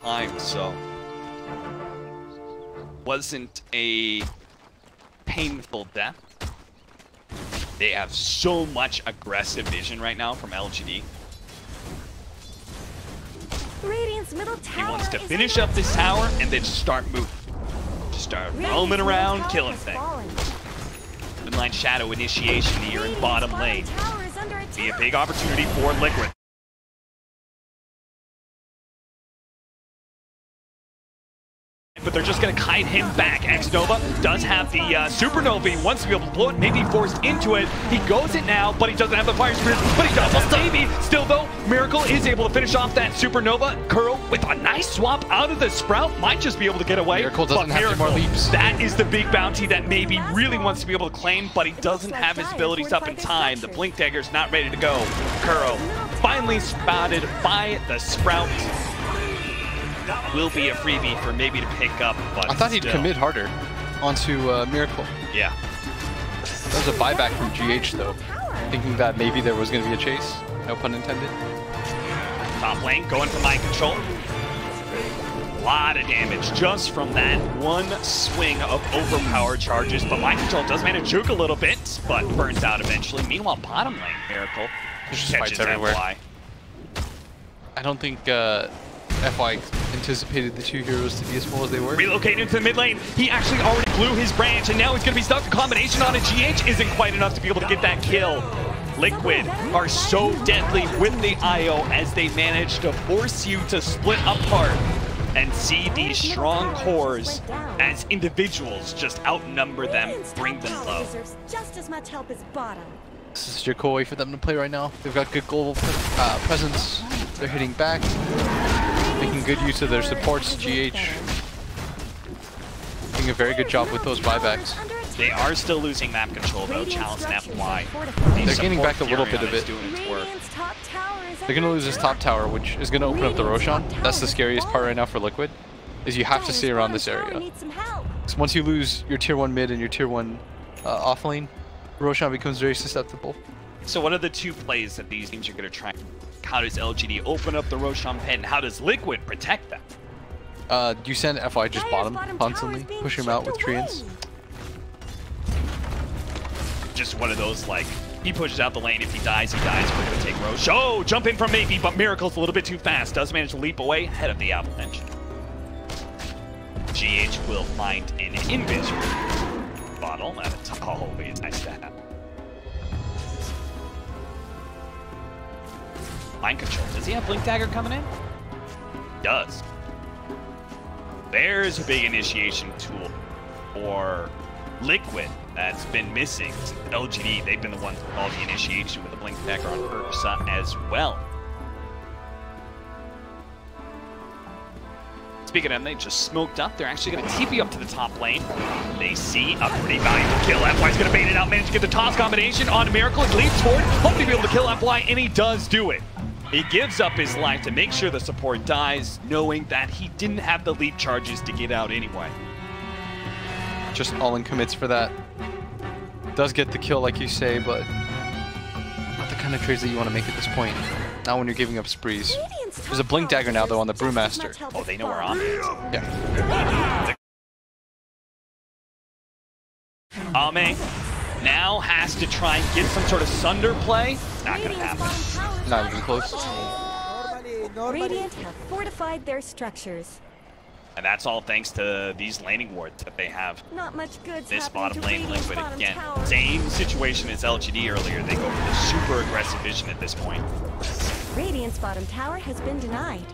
time, so wasn't a painful death. They have so much aggressive vision right now from LGD. Radiant's middle tower. He wants to finish up this tower and then just start moving. Just start roaming around, killing things. Midline Shadow initiation here in bottom lane. Be a big opportunity for Liquid. But they're just going to kite him back. X-Nova does have the Supernova. He wants to be able to blow it, maybe forced into it. He goes it now, but he doesn't have the Fire Spirit, but he does maybe. Still though, Miracle is able to finish off that Supernova. Curl with a nice swap out of the Sprout. Might just be able to get away. Miracle doesn't have any more leaps. That is the big bounty that maybe really wants to be able to claim, but he doesn't have his abilities up in time. The Blink Dagger's not ready to go. Curl finally spotted by the Sprout. Will be a freebie for maybe to pick up, but I thought he'd commit harder onto Miracle. Yeah. That was a buyback from GH though, thinking that maybe there was going to be a chase. No pun intended. Top lane going for mind control. A lot of damage just from that one swing of overpower charges, but mind control does manage to juke a little bit, but burns out eventually. Meanwhile, bottom lane, Miracle just fights everywhere. FY. I don't think FY anticipated the two heroes to be as full as they were. Relocating into the mid lane. He actually already blew his branch, and now he's going to be stuck. The combination on a GH isn't quite enough to be able to get that kill. Liquid are so deadly with the IO as they manage to force you to split apart and see these strong cores as individuals just outnumber them, bring them low. Just as much help as bottom. This is such a cool way for them to play right now. They've got good global presence. They're hitting back, making good use of their supports. GH doing a very good job with those buybacks. They are still losing map control though, Chalice and FY. They're gaining back a little bit of it. They're going to lose this top tower, which is going to open up the Roshan. That's the scariest part right now for Liquid, is you have to stay around this area. So once you lose your tier 1 mid and your tier 1 off lane, Roshan becomes very susceptible. So what are the two plays that these teams are going to try? How does LGD open up the Roshan pit, and how does Liquid protect them? You send FY just bottom constantly, push him out with treants. Just one of those, like, he pushes out the lane. If he dies, we're going to take Roshan. Oh, jump in from maybe, but Miracle's a little bit too fast. Does manage to leap away ahead of the avalanche. GH will find an invisible bottle. That's always nice to have. Mind control. Does he have Blink Dagger coming in? He does. There's a big initiation tool for Liquid that's been missing. LGD, they've been the ones with all the initiation with the Blink Dagger on Ursa as well. Speaking of them, they just smoked up. They're actually going to TP up to the top lane. They see a pretty valuable kill. FY's going to bait it out, manage to get the toss combination on Miracle. He leaps forward, hoping to be able to kill FY, and he does do it. He gives up his life to make sure the support dies, knowing that he didn't have the leap charges to get out anyway. Just all-in commits for that. Does get the kill, like you say, but not the kind of trades that you want to make at this point. Not when you're giving up sprees. There's a Blink Dagger now, though, on the Brewmaster. Oh, they know we're on it. Yeah. Ame now has to try and get some sort of Sunder play. Not going to happen. Not even close. Radiant have fortified their structures. And that's all thanks to these laning wards that they have. Not much good. This bottom lane Liquid again. Same situation as LGD earlier. They go for the super aggressive vision at this point. Radiant's bottom tower has been denied.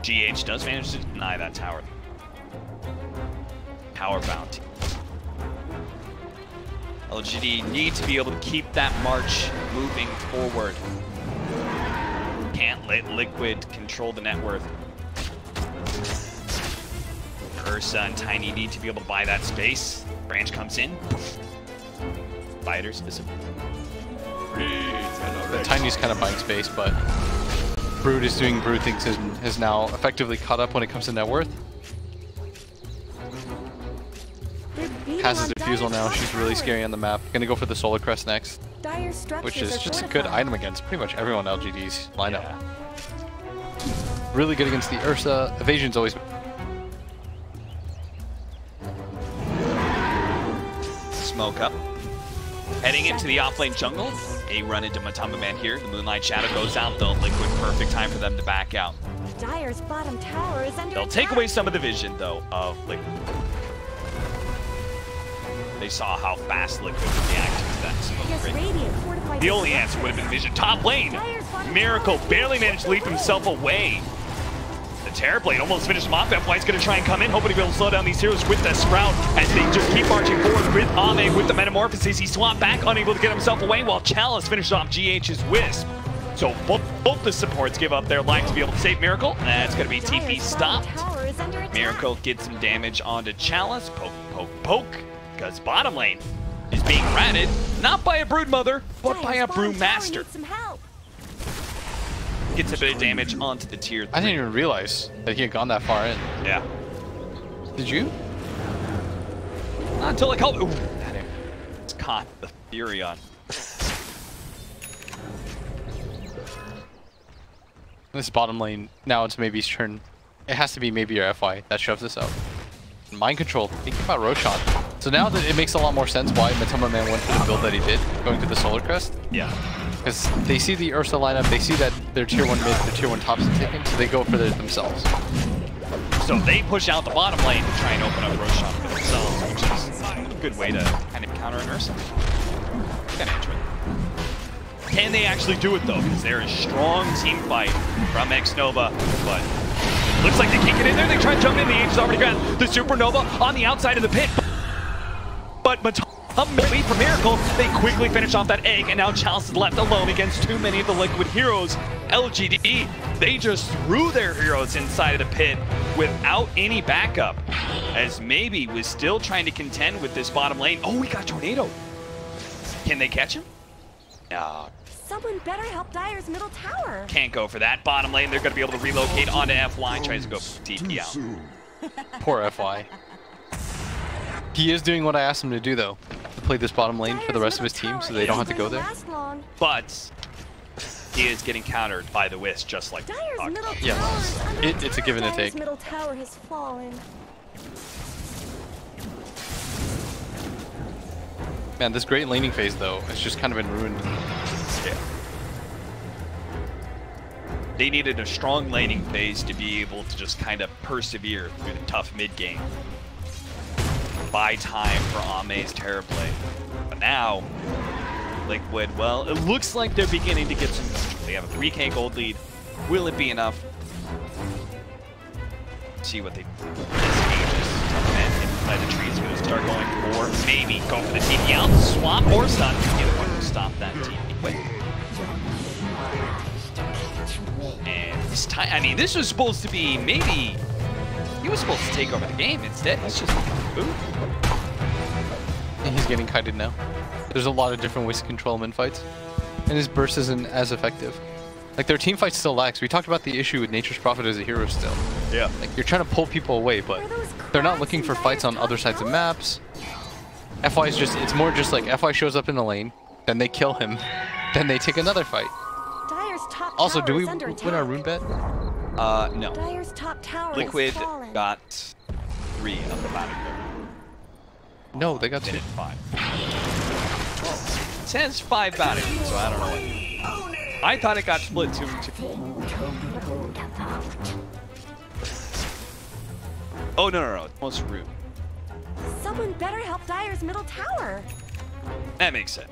GH does manage to deny that tower. Power bounty. LGD need to be able to keep that march moving forward. Can't let Liquid control the net worth. Ursa and Tiny need to be able to buy that space. Branch comes in. Fighters disappear. Tiny's kind of buying space, but Brood is doing Brood things and has now effectively caught up when it comes to net worth. Has his defusal now. She's really scary on the map. Gonna go for the Solar Crest next. Dire structures which is are just a good fortified. item against pretty much everyone in LGD's lineup. Really good against the Ursa. Evasion's always... Smoke up. Heading into the off-lane jungle. A run into Matamba Man here. The Moonlight Shadow goes out, though. Liquid, perfect time for them to back out. Dire's bottom tower is under They'll attack. take away some of the vision, though, of Liquid. They saw how fast Liquid would react to that smoke. Yes, Right? Radiant fortified The their only answer would have been vision. Top lane. Dire's bottom Miracle tower barely managed to leap himself away. The Terrorblade almost finished him off. F1's going to try and come in, hoping to be able to slow down these heroes with the Sprout as they just keep marching forward with Ame with the Metamorphosis. He swapped back, unable to get himself away, while Chalice finished off GH's Wisp. So both the supports give up their life to be able to save Miracle. That's going to be TP Dire's bottom stopped. tower is under attack. Miracle gets some damage onto Chalice. Poke, poke, poke. Because bottom lane is being ratted, not by a Broodmother, but by a Dire's bottom tower Brewmaster. needs some help. Gets a bit of damage onto the tier 3. I didn't even realize that he had gone that far in. Yeah. Did you? Not until like, ooh, that air. It's caught the Furion. This bottom lane, now it's Maybe's turn. It has to be maybe your FY that shoves this out. Mind control, thinking about Roshan. So now that it makes a lot more sense why Matamba Man went for the build that he did, going to the Solar Crest. Yeah. Because they see the Ursa lineup, they see that their tier 1 mid, their tier 1 tops are taken, so they go for it themselves. So they push out the bottom lane to try and open up Roshan for themselves, which is a good way to kind of counter an Ursa. Kind of enjoy it. Can they actually do it though? Because there is strong team fight from X-Nova, but looks like they can't get in there. They try to jump in, the H is already grabbed the Supernova on the outside of the pit. But wait for Miracle, they quickly finish off that egg, and now Chalice is left alone against too many of the Liquid heroes. LGD, they just threw their heroes inside of the pit without any backup, as Maybe was still trying to contend with this bottom lane. Oh, we got Tornado. Can they catch him? No. Someone better help Dire's middle tower. Can't go for that. Bottom lane, they're going to be able to relocate onto FY, tries to go for TP out. Poor FY. He is doing what I asked him to do though. To play this bottom lane for the rest of his team so they don't have to go there. But he is getting countered by the Wisp, just like Dire's middle tower Yes, is under it's a attack. give and a Dire's take. middle tower has fallen. Man, this great laning phase though has just kind of been ruined. Yeah. They needed a strong laning phase to be able to just kind of persevere through the tough mid game. Buy time for Ame's Terrorblade. But now, Liquid, well, it looks like they're beginning to get some control. They have a 3K gold lead. Will it be enough? See what they do. Man, inside the trees, going to start going for maybe go for the TP out, swap or stun. Either one will stop that TP. Wait. And this time, I mean, this was supposed to be maybe. He was supposed to take over the game. Instead, he's just ooh. And he's getting kited now. There's a lot of different ways to control him in fights. And his burst isn't as effective. Like, their team fight still lacks. We talked about the issue with Nature's Prophet as a hero still. Yeah. Like, you're trying to pull people away, but they're not looking for fights on other sides of maps. FY is just, it's more just like FY shows up in the lane, then they kill him, then they take another fight. Dire's top Also, tower do we is under win our attack. rune bet? No. Dire's top tower Liquid has fallen. got 3 of the battlefield. No, they got 2. Minute 5. It says 5 battlefield, so I don't know what. I thought it got split 2 and 2. Oh, no. It's most rude. Someone better help Dire's middle tower. That makes sense.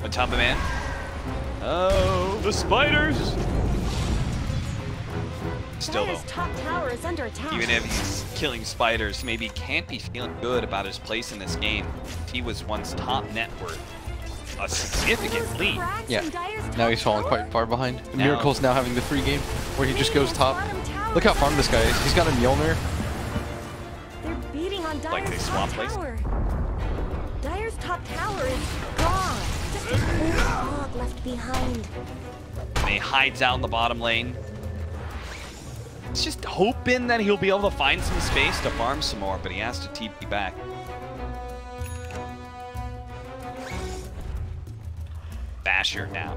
Matamba Man. Oh, the spiders! Still Dire's though, top tower is under attack. even if he's killing spiders, maybe can't be feeling good about his place in this game. He was once top net worth. A significant lead. Yeah, now he's falling quite far behind. Miracle's now having the free game, where he just goes top. Look how farmed this guy is. He's got a Mjolnir. They're beating on Dire's Like they top swap place? tower. Dire's top tower is gone. Just a cold fog left behind. And he hides out in the bottom lane. He's just hoping that he'll be able to find some space to farm some more, but he has to TP back. Basher now.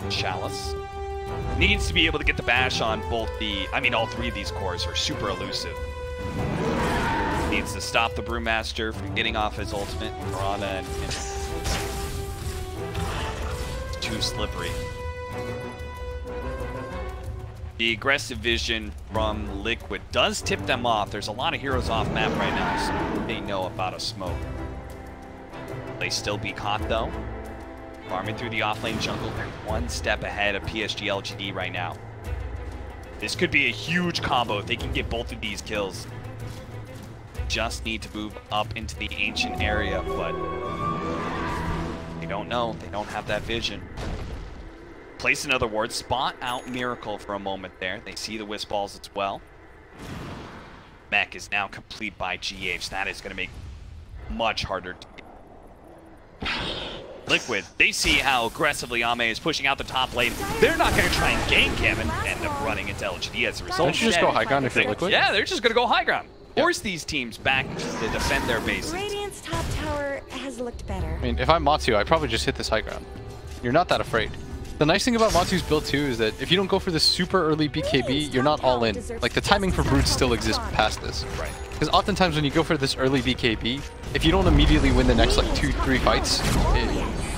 Chalice needs to be able to get the bash on both the, I mean, all three of these cores are super elusive. Needs to stop the Brewmaster from getting off his ultimate. Piranha and it's too slippery. The aggressive vision from Liquid does tip them off. There's a lot of heroes off map right now, so they know about a smoke. They still be caught though. Farming through the offlane jungle, they're one step ahead of PSG LGD right now. This could be a huge combo if they can get both of these kills. Just need to move up into the ancient area, but they don't know. They don't have that vision. Place another ward, spot out Miracle for a moment there. They see the Wisp Balls as well. Mech is now complete by GH. That is going to make much harder to get. Liquid, they see how aggressively Ame is pushing out the top lane. They're not going to try and gank him and end up running into LGD as a result. Don't you just go high ground if you're Liquid? Yeah, they're just going to go high ground. Force these teams back to defend their bases. Radiant's top tower has looked better. I mean, if I'm Matsu, I'd probably just hit this high ground. You're not that afraid. The nice thing about Matsu's build too is that if you don't go for this super early BKB, you're not all in. Like the timing for brutes still exists past this. Right. Because oftentimes when you go for this early BKB, if you don't immediately win the next like 2-3 fights,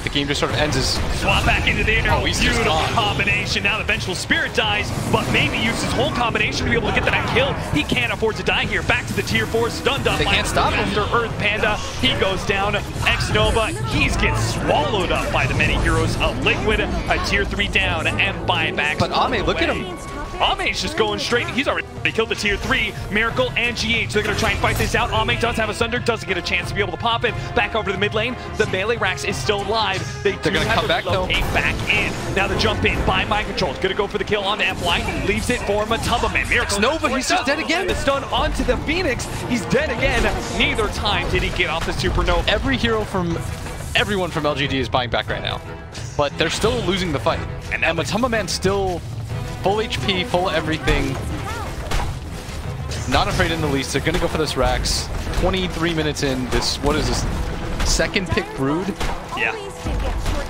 the game just sort of ends as... Swap back into the air. Oh, he's beautiful just combination. Now the Vengeful Spirit dies, but maybe use his whole combination to be able to get that kill. He can't afford to die here. Back to the tier 4, stunned up. They can't stop him. After Earth Panda, he goes down. X-Nova, he's getting swallowed up by the many heroes of Liquid. A tier 3 down and buyback. But Ame, look at him. Ame's just going straight. He's already killed the tier 3. Miracle and GH. They're going to try and fight this out. Ame does have a Sunder. Doesn't get a chance to be able to pop it. Back over to the mid lane. The melee racks is still live. They're going to come back though. Back in. Now the jump in by Mind Control. Going to go for the kill on FY. Leaves it for Matumbaman. Miracle. Nova, he's just dead again. The stun onto the Phoenix. He's dead again. Neither time did he get off the Supernova. Every hero from... Everyone from LGD is buying back right now. But they're still losing the fight. And Matumbaman still... Full HP, full everything. Not afraid in the least. They're gonna go for this Rax. 23 minutes in. This, what is this? Second pick Brood? Yeah.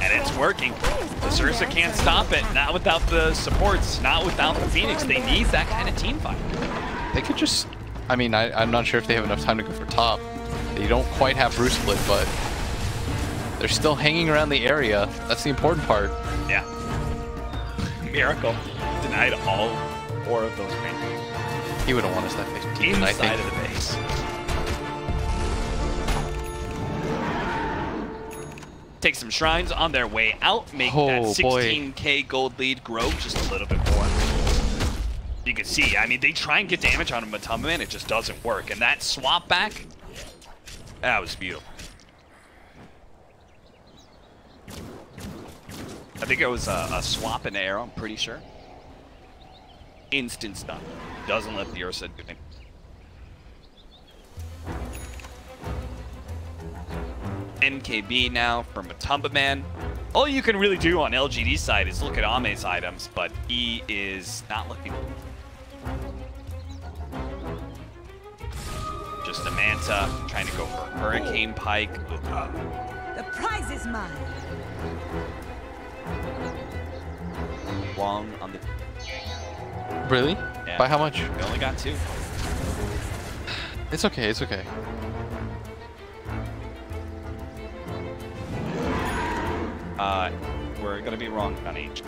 And it's working. The Sursa can't stop it. Not without the supports. Not without the Phoenix. They need that kind of team fight. They could just... I mean, I'm not sure if they have enough time to go for top. They don't quite have Brood split, but... They're still hanging around the area. That's the important part. Yeah. Miracle. Denied all 4 of those ranges. He wouldn't want us that base. Inside of the base. Take some shrines on their way out. Make that 16k gold lead grow just a little bit more. You can see, I mean, they try and get damage on Matumbaman, it just doesn't work. And that swap back, that was beautiful. I think it was a swap in air, I'm pretty sure. Instant stun. Doesn't let the Ursa do anything. NKB now from Matumbaman. All you can really do on LGD's side is look at Ame's items, but he is not looking. Just a Manta trying to go for Hurricane Pike. The prize is mine. Long on the... Really? Yeah. By how much? We only got 2. It's okay, it's okay. We're gonna be wrong on each.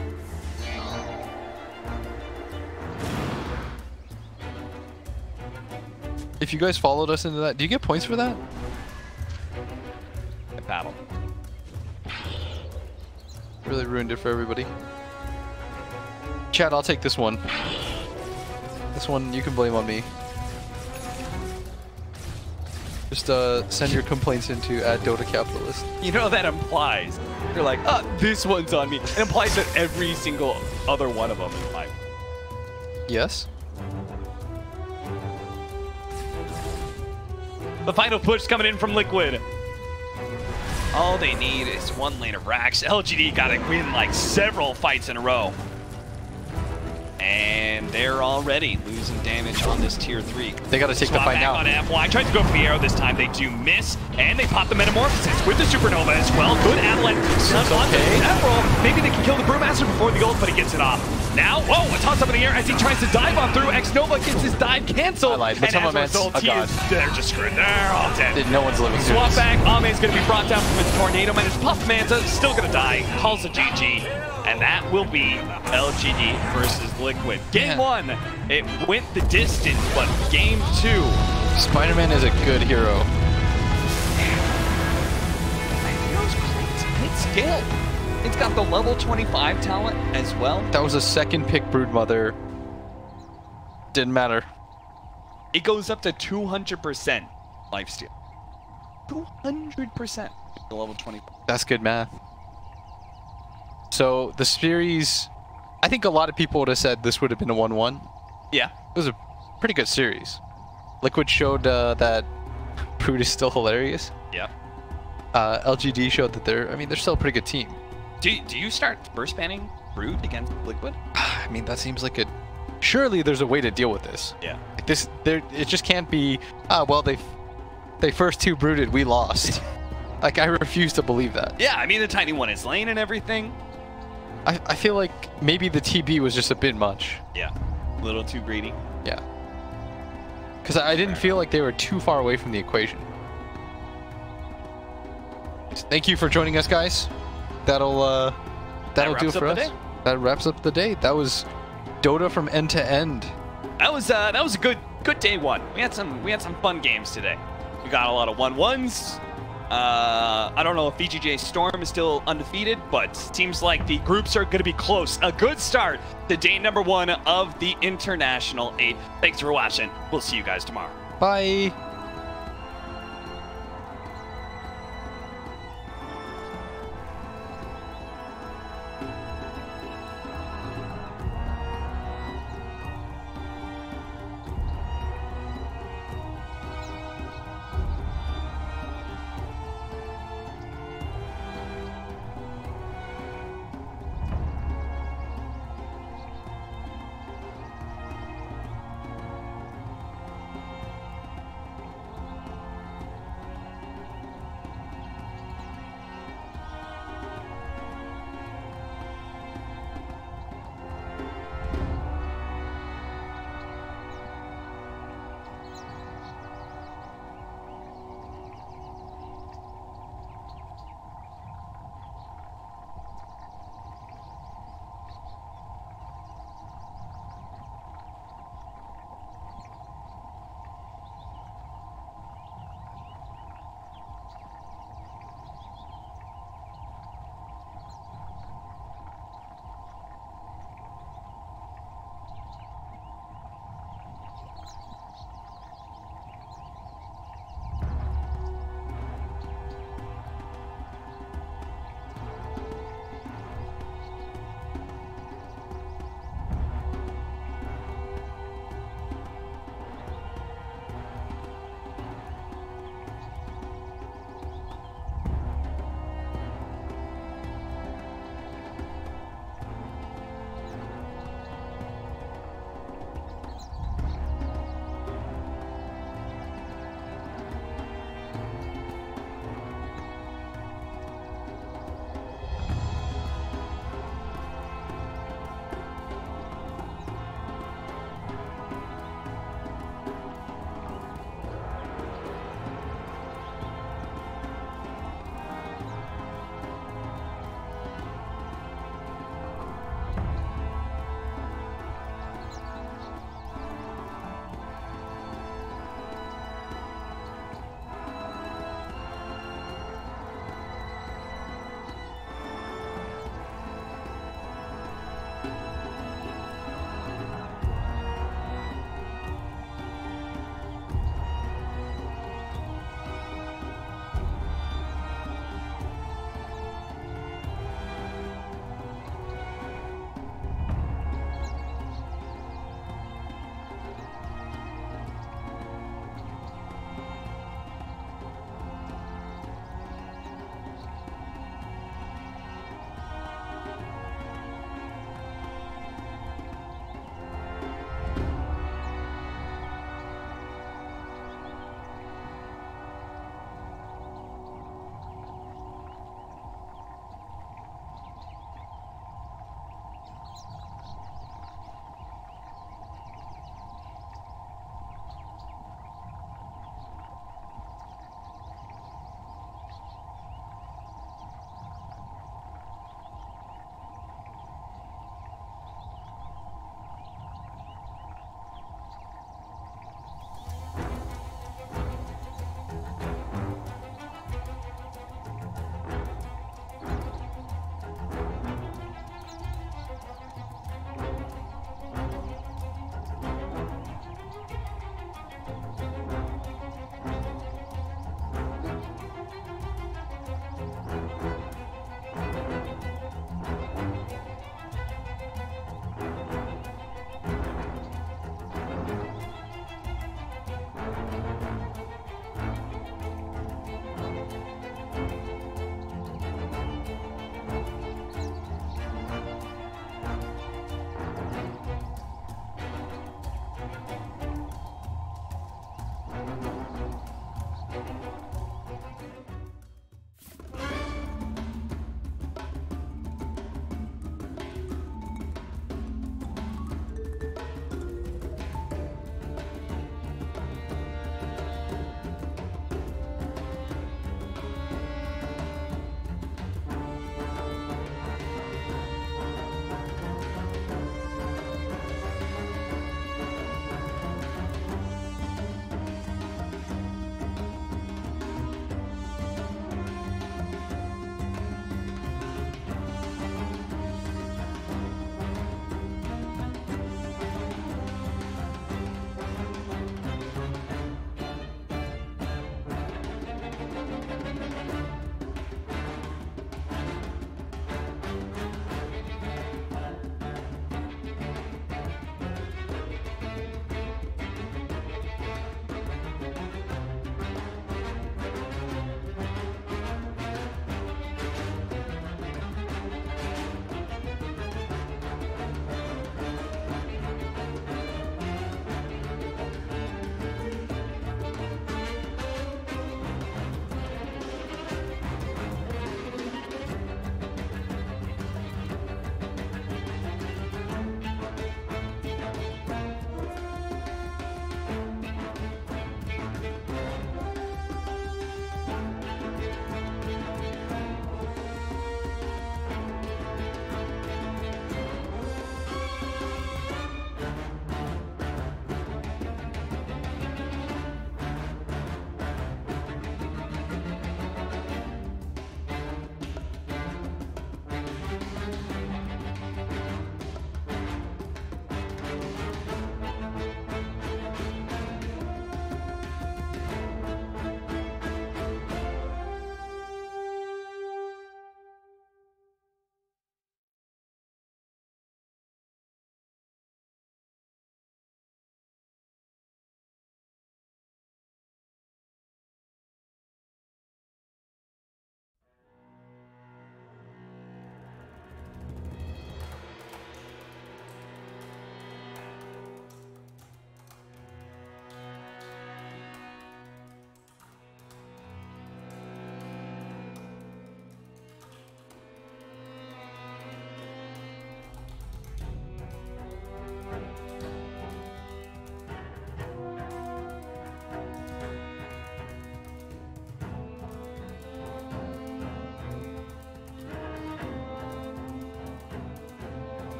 If you guys followed us into that, do you get points for that? The battle. Really ruined it for everybody. Chad, I'll take this one. This one you can blame on me. Just send your complaints into @Dota Capitalist. You know that implies you're like, this one's on me. It implies that every single other one of them is mine. Yes. The final push coming in from Liquid. All they need is 1 lane of racks. LGD gotta win like several fights in a row. And they're already losing damage on this tier 3. They got to take the fight now. On FY. Tried to go for the arrow this time. They do miss. And they pop the Metamorphosis with the Supernova as well. Good Avalanche. Okay. Emerald. Maybe they can kill the Brewmaster before the ult, but he gets it off. Now, whoa, a toss up in the air as he tries to dive on through. X-Nova gets his dive canceled. I lied. And as a result, they're just screwed. They're all dead. No one's living through Swap this. back. Ame's going to be brought down from his Tornado Man. His Puff Manta still going to die. Calls a GG. And that will be LGD versus Liquid. Game 1, it went the distance, but game 2. Spider-Man is a good hero. Hero's great. It's skill. It's got the level 25 talent as well. That was a second pick Broodmother. Didn't matter. It goes up to 200% lifesteal. 200% the level 25. That's good math. So the series, I think a lot of people would have said this would have been a 1-1. Yeah. It was a pretty good series. Liquid showed that Brood is still hilarious. Yeah. LGD showed that they're still a pretty good team. Do you start first banning Brood against Liquid? I mean, that seems like surely there's a way to deal with this. Yeah. It just can't be, well, they first 2 brooded, we lost. Like, I refuse to believe that. Yeah, I mean, the tiny one is lane and everything. I feel like maybe the TB was just a bit much. Yeah, a little too greedy. Yeah. Because I didn't feel like they were too far away from the equation. Thank you for joining us, guys. That'll do it for us. That wraps up the day. That was Dota from end to end. That was a good day 1. We had some fun games today. We got a lot of 1-1s. I don't know if VGJ Storm is still undefeated, but seems like the groups are going to be close. A good start to day number 1 of the International 8. Thanks for watching. We'll see you guys tomorrow. Bye.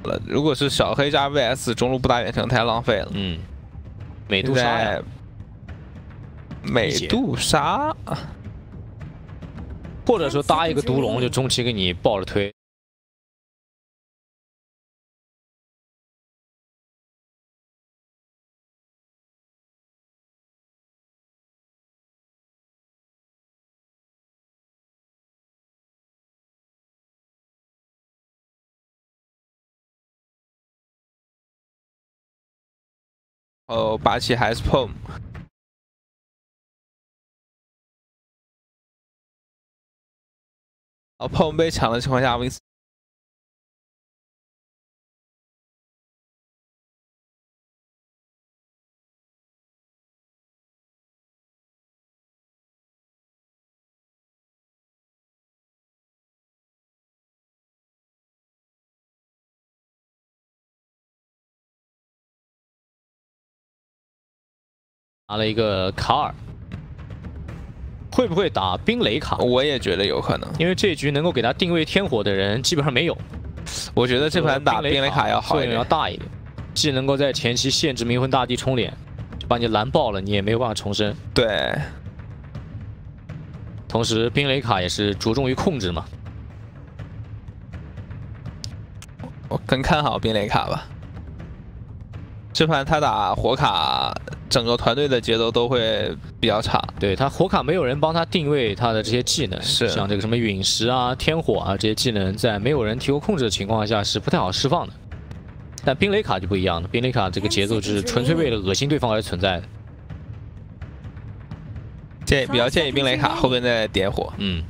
了。如果是小黑加 VS 中路不打远程太浪费了。嗯，美杜莎呀，美杜莎，或者说搭一个毒龙就中期给你抱着推。 哦，霸气还是 POM。POM 被抢的情况下 ，Win 拿了一个卡尔，会不会打冰雷卡？我也觉得有可能，因为这局能够给他定位天火的人基本上没有。我觉得这盘打冰雷卡要好一点，要大一点，既能够在前期限制冥魂大帝冲脸，就把你蓝爆了，你也没有办法重生。对。同时，冰雷卡也是着重于控制嘛。我更看好冰雷卡吧。 这盘他打火卡，整个团队的节奏都会比较差。对他火卡没有人帮他定位他的这些技能，是像这个什么陨石啊、天火啊这些技能，在没有人提供控制的情况下是不太好释放的。但冰雷卡就不一样了，冰雷卡这个节奏就是纯粹为了恶心对方而存在的。比较建议冰雷卡后边再点火。嗯。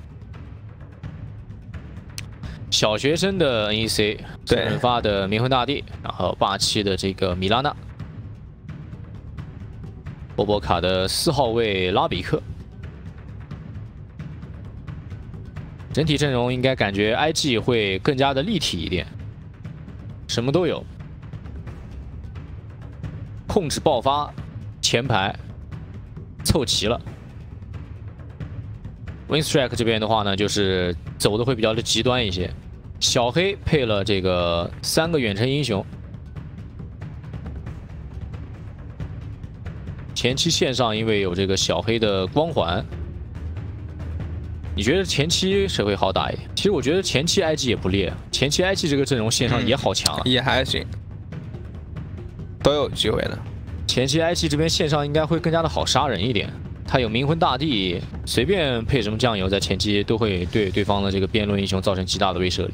小学生的 NEC， 对，发的冥魂大帝，然后霸气的这个米拉娜，波波卡的4号位拉比克，整体阵容应该感觉 IG 会更加的立体一点，什么都有，控制爆发，前排凑齐了。 Winstrike 这边的话呢，就是走的会比较的极端一些。小黑配了这个3个远程英雄，前期线上因为有这个小黑的光环，你觉得前期谁会好打一点？其实我觉得前期 IG 也不劣，前期 IG 这个阵容线上也好强啊，也还行，都有机会的。前期 IG 这边线上应该会更加的好杀人一点。 他有冥魂大帝，随便配什么酱油，在前期都会对对方的这个辩论英雄造成极大的威慑力。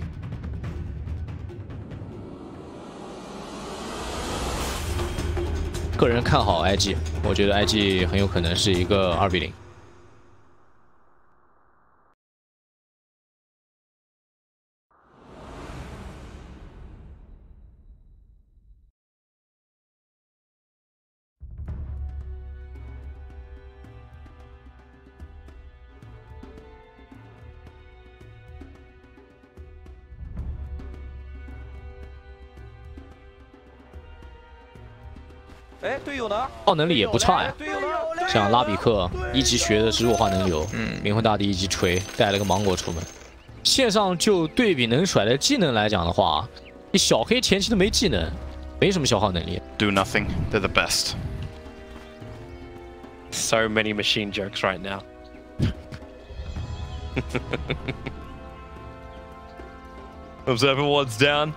个人看好 IG， 我觉得 IG 很有可能是一个2比0。 哎，队友呢？爆能力也不差呀。像拉比克1级学的是弱化能流，冥魂大帝1级锤，带了个芒果出门。线上就对比能甩的技能来讲的话，你小黑前期都没技能，没什么消耗能力。Do nothing. They're the best. So many machine jokes right now. Observer ward's down.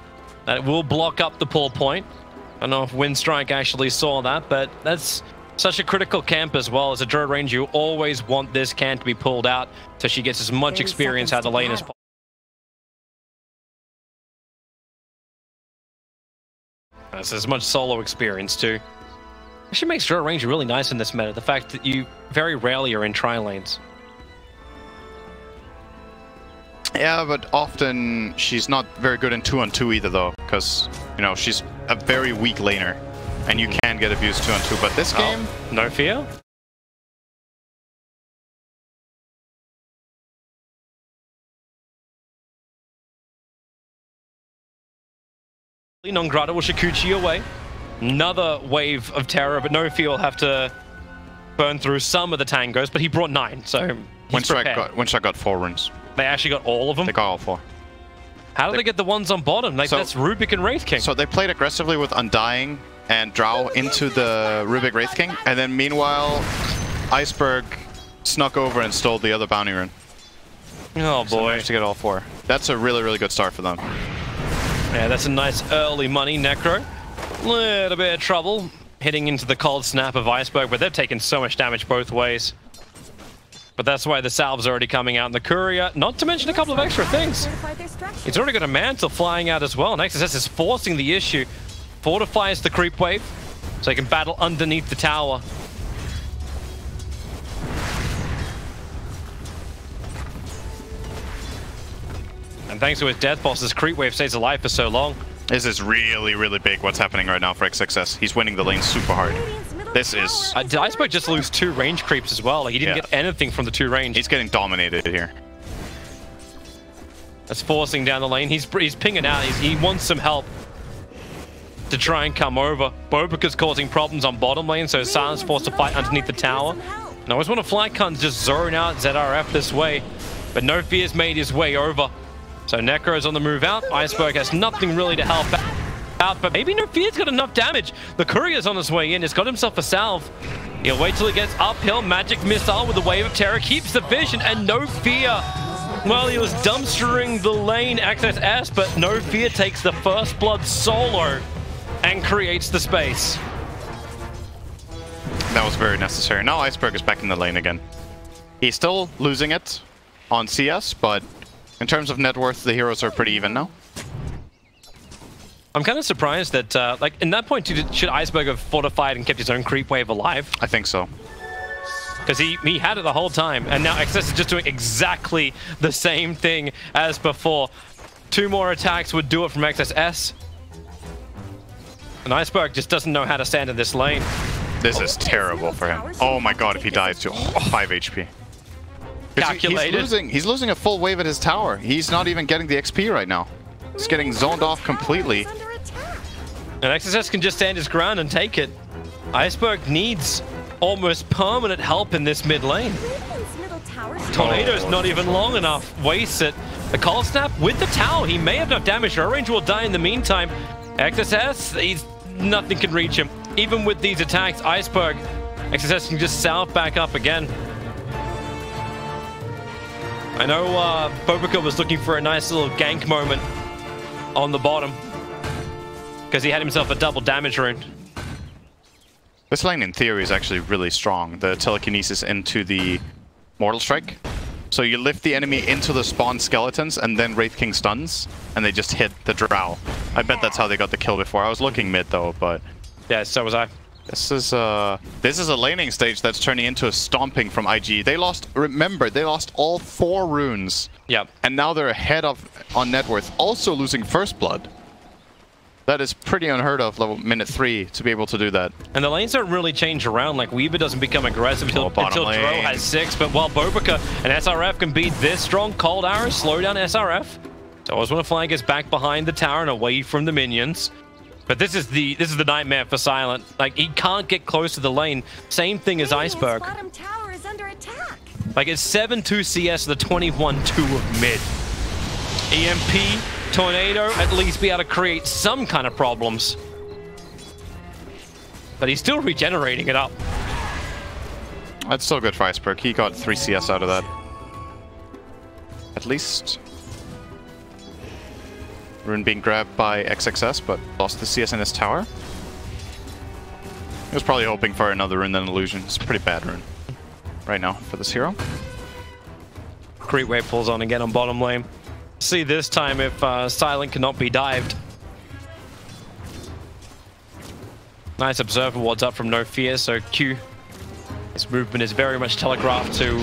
That will block up the pull point. I don't know if Winstrike actually saw that, but that's such a critical camp as well. As a Druid Ranger, you always want this camp to be pulled out so she gets as much experience out of the lane as possible. That's as much solo experience too. Actually makes Druid Ranger really nice in this meta. The fact that you very rarely are in tri-lanes. Yeah, but often she's not very good in 2-on-2 either, though, because, you know, she's a very weak laner, and you can get abused 2-on-2. But this game, no fear. Non-Grata will Shikuchi away. Another wave of terror, but no fear will have to burn through some of the tangos, but he brought 9, so Winstrike got 4 runes. They actually got all of them? They got all 4. How do they get the ones on bottom? Like, that's Rubik and Wraith King. So they played aggressively with Undying and Drow into the Rubik Wraith King, and then meanwhile, Iceberg snuck over and stole the other bounty rune. Oh boy. So managed to get all 4. That's a really, really good start for them. Yeah, that's a nice early money. Necro, little bit of trouble hitting into the cold snap of Iceberg, but they've taken so much damage both ways. But that's why the salve's already coming out in the courier, not to mention a couple of extra things. It's already got a mantle flying out as well, and XSS is forcing the issue. Fortifies the creep wave, so he can battle underneath the tower. And thanks to his death boss, this creep wave stays alive for so long. This is really, really big what's happening right now for XXS. He's winning the lane super hard. This is... Did Iceberg just lose 2 range creeps as well? Like, he didn't get anything from the 2 range. He's getting dominated here. That's forcing down the lane. He's pinging out. He wants some help to try and come over. Bobika's causing problems on bottom lane, so Silence forced to fight underneath the tower. And I always want to fly cunt just zone out ZRF this way, but No Fear's made his way over. So Necro's on the move out. Iceberg has nothing really to help out, but maybe No Fear's got enough damage. The courier's on his way in. He's got himself a salve. He'll wait till he gets uphill. Magic Missile with a Wave of Terror keeps the vision, and No Fear, well, he was dumpstering the lane XSS, but No Fear takes the first blood solo and creates the space. That was very necessary. Now Iceberg is back in the lane again. He's still losing it on CS, but in terms of net worth, the heroes are pretty even now. I'm kind of surprised that, like, in that point, should Iceberg have fortified and kept his own creep wave alive? I think so. Because he had it the whole time, and now XS is just doing exactly the same thing as before. 2 more attacks would do it from XSS. And Iceberg just doesn't know how to stand in this lane. This is terrible for him. Oh my god, if he dies to 5 HP. Calculated. He's losing a full wave at his tower. He's not even getting the XP right now. He's getting zoned off completely. And XSS can just stand his ground and take it. Iceberg needs almost permanent help in this mid lane. Tornado's not even long enough. Wastes it. The cold snap with the tower. He may have enough damage. Her range will die in the meantime. XSS, nothing can reach him. Even with these attacks, Iceberg, XSS can just salve back up again. I know Bobika was looking for a nice little gank moment on the bottom because he had himself a double damage rune. This lane in theory is actually really strong. The telekinesis into the Mortal Strike. So you lift the enemy into the spawn skeletons and then Wraith King stuns and they just hit the Drow. I bet that's how they got the kill before. I was looking mid though, but yeah, so was I. This is a laning stage that's turning into a stomping from IG. They lost, remember, they lost all 4 runes. Yep. And now they're ahead on net worth, also losing First Blood. That is pretty unheard of, level minute 3, to be able to do that. And the lanes don't really change around. Like, Weaver doesn't become aggressive until Dro has 6. But while Bobika and SRF can beat this strong, Cold Arrow slow down SRF. So I always want to fly gets back behind the tower and away from the minions. But this is the nightmare for Silent. Like, he can't get close to the lane. Same thing as Iceberg. Like, it's 7-2 CS to the 21-2 of mid. EMP, Tornado, at least be able to create some kind of problems. But he's still regenerating it up. That's still good for Iceberg. He got 3 CS out of that. At least. Rune being grabbed by XXS, but lost the CS in his tower. He was probably hoping for another rune than Illusion. It's a pretty bad rune right now for this hero. Creep wave pulls on again on bottom lane. See this time if Silent cannot be dived. Nice observer wards up from No Fear, so Q. His movement is very much telegraphed to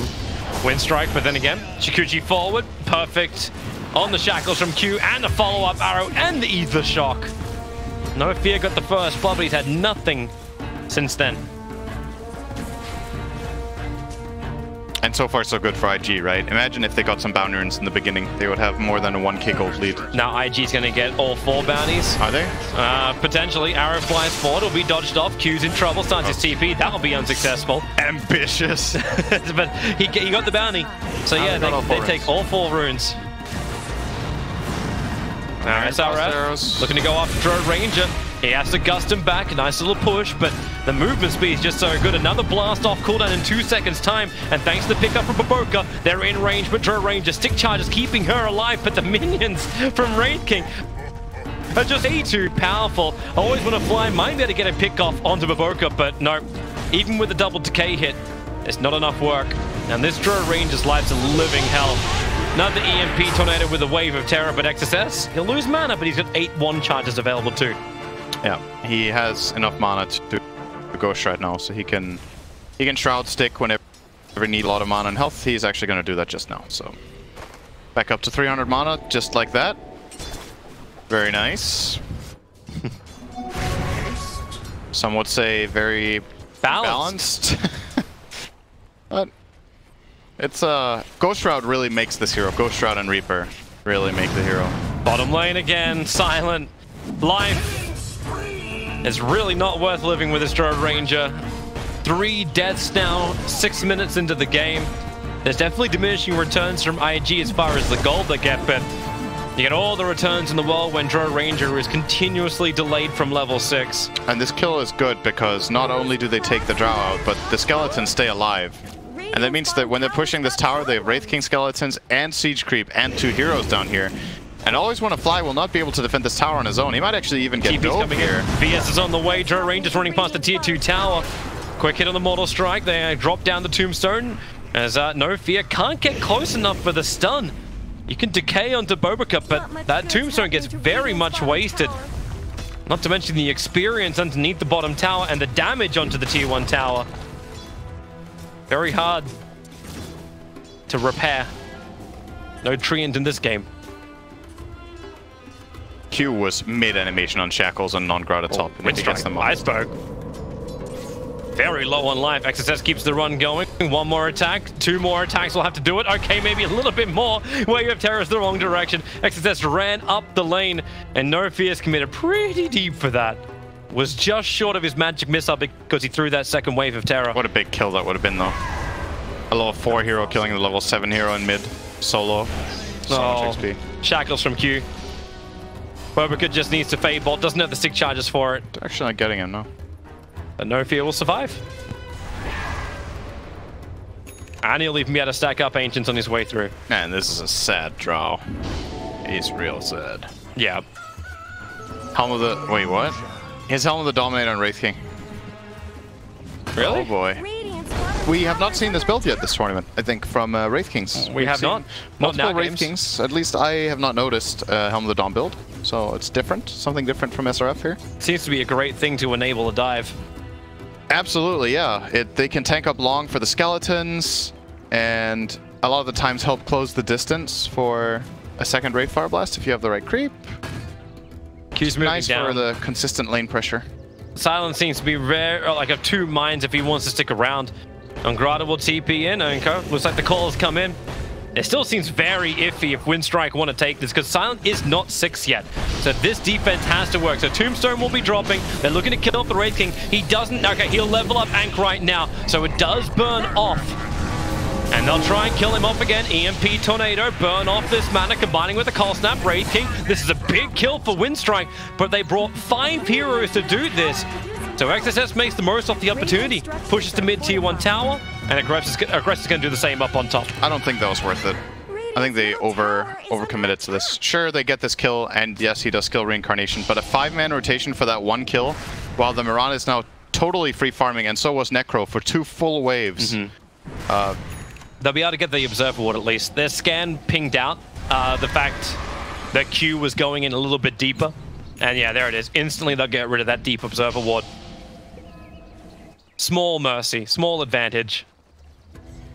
Winstrike, but then again, Chikuchi forward, perfect. On the shackles from Q, and the follow-up arrow, and the Ether Shock. No Fear got the first blood, but he's had nothing since then. And so far, so good for IG, right? Imagine if they got some bounty runes in the beginning. They would have more than a 1k gold lead. Now IG's going to get all 4 bounties. Are they? Potentially. Arrow flies forward, will be dodged off. Q's in trouble, starts his TP. That'll be unsuccessful. Ambitious. But he got the bounty. So yeah, they take all 4 runes. Now SRF looking to go after Drone Ranger. He has to gust him back, a nice little push, but the movement speed is just so good. Another blast off cooldown in 2 seconds time, and thanks to the pickup from Baboka, they're in range, but Drone Ranger stick charges keeping her alive, but the minions from Wraith King are just way too powerful. I always want to fly, might be able to get a pick off onto Baboka, but no, even with the double decay hit, it's not enough work, and this Drone Ranger's life's a living hell. Another EMP tornado with a wave of terror, but XSS, he'll lose mana, but he's got 8-1 charges available too. Yeah, he has enough mana to Ghost right now, so he can Shroud Stick whenever he needs a lot of mana and health. He's actually going to do that just now, so back up to 300 mana, just like that. Very nice. Some would say very balanced. But it's Ghost Shroud really makes this hero. Ghost Shroud and Reaper really make the hero. Bottom lane again, Silent. Life is really not worth living with this Drone Ranger. 3 deaths now, 6 minutes into the game. There's definitely diminishing returns from IG as far as the gold they get, but you get all the returns in the world when Drone Ranger is continuously delayed from level 6. And this kill is good because not only do they take the Drow out, but the skeletons stay alive. And that means that when they're pushing this tower, they have Wraith King skeletons and Siege Creep and 2 heroes down here. And Always Wanna Fly will not be able to defend this tower on his own. He might actually even get dove here. VS is on the way. Drone Ranger's running past the tier 2 tower. Quick hit on the Mortal Strike. They drop down the Tombstone. As No Fear can't get close enough for the stun. You can decay onto Baboka, but that Tombstone gets very much wasted. Not to mention the experience underneath the bottom tower and the damage onto the tier 1 tower. Very hard to repair. No Treant in this game. Q was mid-animation on Shackles and non-Grata top. Winstrike, Iceberg. Very low on life. XSS keeps the run going. 1 more attack. 2 more attacks will have to do it. Okay, maybe a little bit more. Wave of Terror is the wrong direction. XSS ran up the lane, and No Fear's committed pretty deep for that. Was just short of his magic missile because he threw that second wave of Terror. What a big kill that would have been, though. A level 4 hero killing the level 7 hero in mid. Solo. So much XP. Shackles from Q. Baboka just needs to fade bolt. Doesn't have the stick charges for it. They're actually not getting him, no. But No Fear will survive. And he'll even be able to stack up Ancients on his way through. Man, this is a sad draw. He's real sad. Yeah. Helm of the... Wait, what? His Helm of the Dominator on Wraith King. Really? Oh boy. We have not seen this build yet this tournament, I think, from Wraith Kings. We have not. Multiple Wraith Kings. At least I have not noticed Helm of the Dawn build. So it's different. Something different from SRF here. Seems to be a great thing to enable a dive. Absolutely, yeah. They can tank up long for the skeletons, and a lot of the times help close the distance for a second Wraith Fire Blast if you have the right creep. Q's moving nice down. for the consistent lane pressure. Silent seems to be rare, like of 2 minds if he wants to stick around. Ungrata will TP in, and looks like the calls come in. It still seems very iffy if Winstrike want to take this, because Silent is not 6 yet. So this defense has to work. So Tombstone will be dropping. They're looking to kill off the Wraith King. He doesn't. Okay, he'll level up Ankh right now. So it does burn off. And they'll try and kill him off again. EMP Tornado, burn off this mana, combining with the Cold Snap. Wraith King, this is a big kill for Winstrike, but they brought 5 heroes to do this. So XSS makes the most of the opportunity, pushes to mid tier 1 tower, and Aggressive's going to do the same up on top. I don't think that was worth it. I think they over-committed to this. Sure, they get this kill, and yes, he does skill reincarnation, but a 5-man rotation for that 1 kill, while the Mirana is now totally free farming, and so was Necro for 2 full waves. They'll be able to get the Observer Ward at least. Their scan pinged out the fact that Q was going in a little bit deeper. And yeah, there it is. Instantly they'll get rid of that deep Observer Ward. Small mercy, small advantage.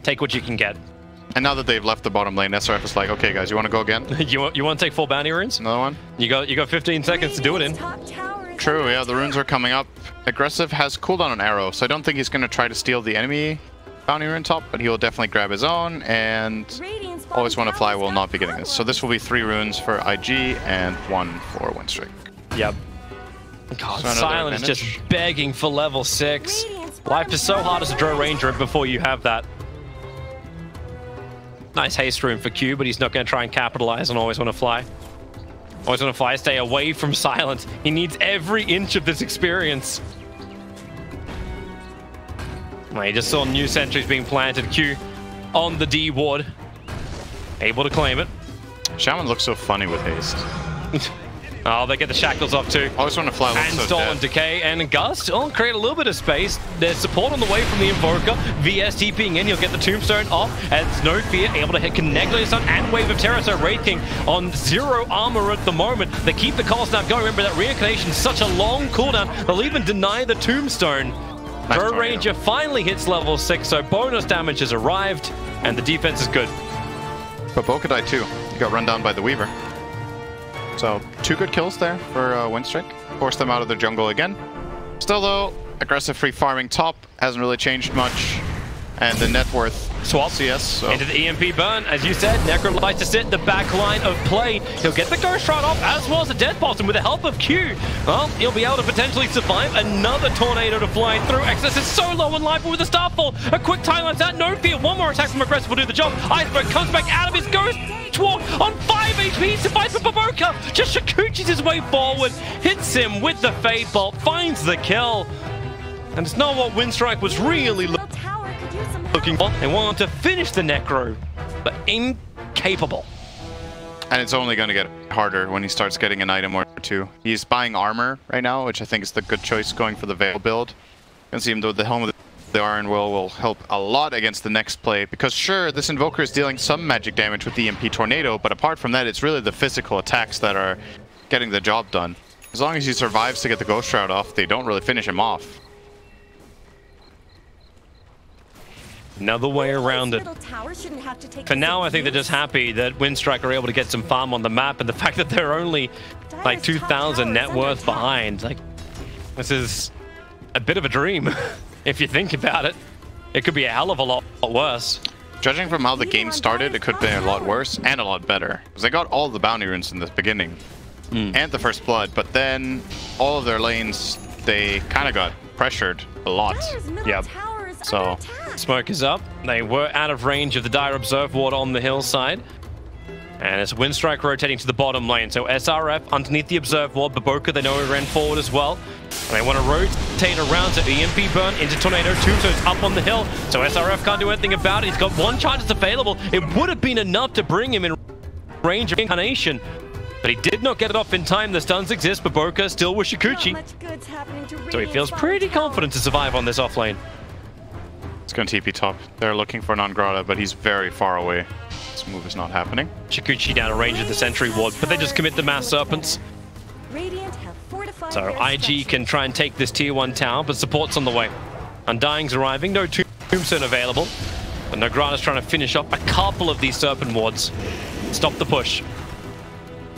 Take what you can get. And now that they've left the bottom lane, SRF is like, okay guys, you want to go again? you want to take 4 bounty runes? Another one? You got 15 seconds to do it in. True, yeah, the runes are coming up. Aggressive has cooldown on arrow, so I don't think he's going to try to steal the enemy bounty rune top, but he will definitely grab his own, and Always Wanna Fly will not be getting this. So this will be 3 runes for IG and 1 for Winstrike. Yep. God, so Silent is just begging for level 6. Life is so hard as a Drone Ranger before you have that. Nice haste rune for Q, but he's not going to try and capitalize on Always Wanna Fly. Always on a fly, stay away from silence. He needs every inch of this experience. Well, he just saw new sentries being planted. Q on the D ward. Able to claim it. Shaman looks so funny with haste. Oh, they get the shackles off too. I always want to fly and so Stolen dead. Decay and Gust. Oh, create a little bit of space. There's support on the way from the Invoker. VS TPing in. He'll get the Tombstone off. As No Fear able to hit Connect Sun and Wave of Terror. So Wraith King on 0 armor at the moment. They keep the Cold Snap going. Remember that reincarnation, such a long cooldown. They'll even deny the Tombstone. Nice Ranger finally hits level 6, so bonus damage has arrived, and the defense is good. But Boca died too. He got run down by the Weaver. So 2 good kills there for Winstrike. Forced them out of their jungle again. Still though, aggressive free farming top hasn't really changed much. And the net worth swap CS. So. Into the EMP burn. As you said, Necro likes to sit the back line of play. He'll get the Ghost Shroud off as well as the Death Bottom with the help of Q. Well, he'll be able to potentially survive another tornado to fly through. Exodus is so low in life, but with the Starfall, a quick time lapse out. No Fear. One more attack from Aggressive will do the job. Iceberg comes back out of his Ghost Walk on 5 HP. He survives with Baboka. Just Shikuchi's his way forward. Hits him with the Fade Bolt. Finds the kill. And it's not what Winstrike was really looking for. They want to finish the Necro, but incapable. And it's only going to get harder when he starts getting an item or 2. He's buying armor right now, which I think is the good choice going for the Veil build. You can see him though the Helm of the Iron will help a lot against the next play, because sure, this Invoker is dealing some magic damage with the EMP Tornado, but apart from that, it's really the physical attacks that are getting the job done. As long as he survives to get the Ghost Shroud off, they don't really finish him off. Another way around it. For now, I think they're just happy that Winstrike are able to get some farm on the map, and the fact that they're only like 2,000 net worth behind. Like, this is a bit of a dream, if you think about it. It could be a hell of a lot worse. Judging from how the game started, it could be a lot worse and a lot better. Because they got all the bounty runes in the beginning and the first blood, but then all of their lanes, they kind of got pressured a lot. Yep. So smoke is up. They were out of range of the Dire Observe Ward on the hillside. And it's Winstrike rotating to the bottom lane. So SRF underneath the Observe Ward. Baboka, they know he ran forward as well. And they want to rotate around to EMP burn into Tornado 2, so it's up on the hill. So SRF can't do anything about it. He's got 1 charge that's available. It would have been enough to bring him in range of Incarnation. But he did not get it off in time. The stuns exist. Baboka still with Shikuchi. So he feels pretty confident to survive on this off lane. It's going to TP top. They're looking for Nangrata, but he's very far away. This move is not happening. Shikuchi down a range of the Sentry Ward, but they just commit the Mass Serpents. So IG can try and take this tier 1 tower, but support's on the way. Undying's arriving, no Tombstone available. But Nangrata's trying to finish up a couple of these Serpent Wards. Stop the push.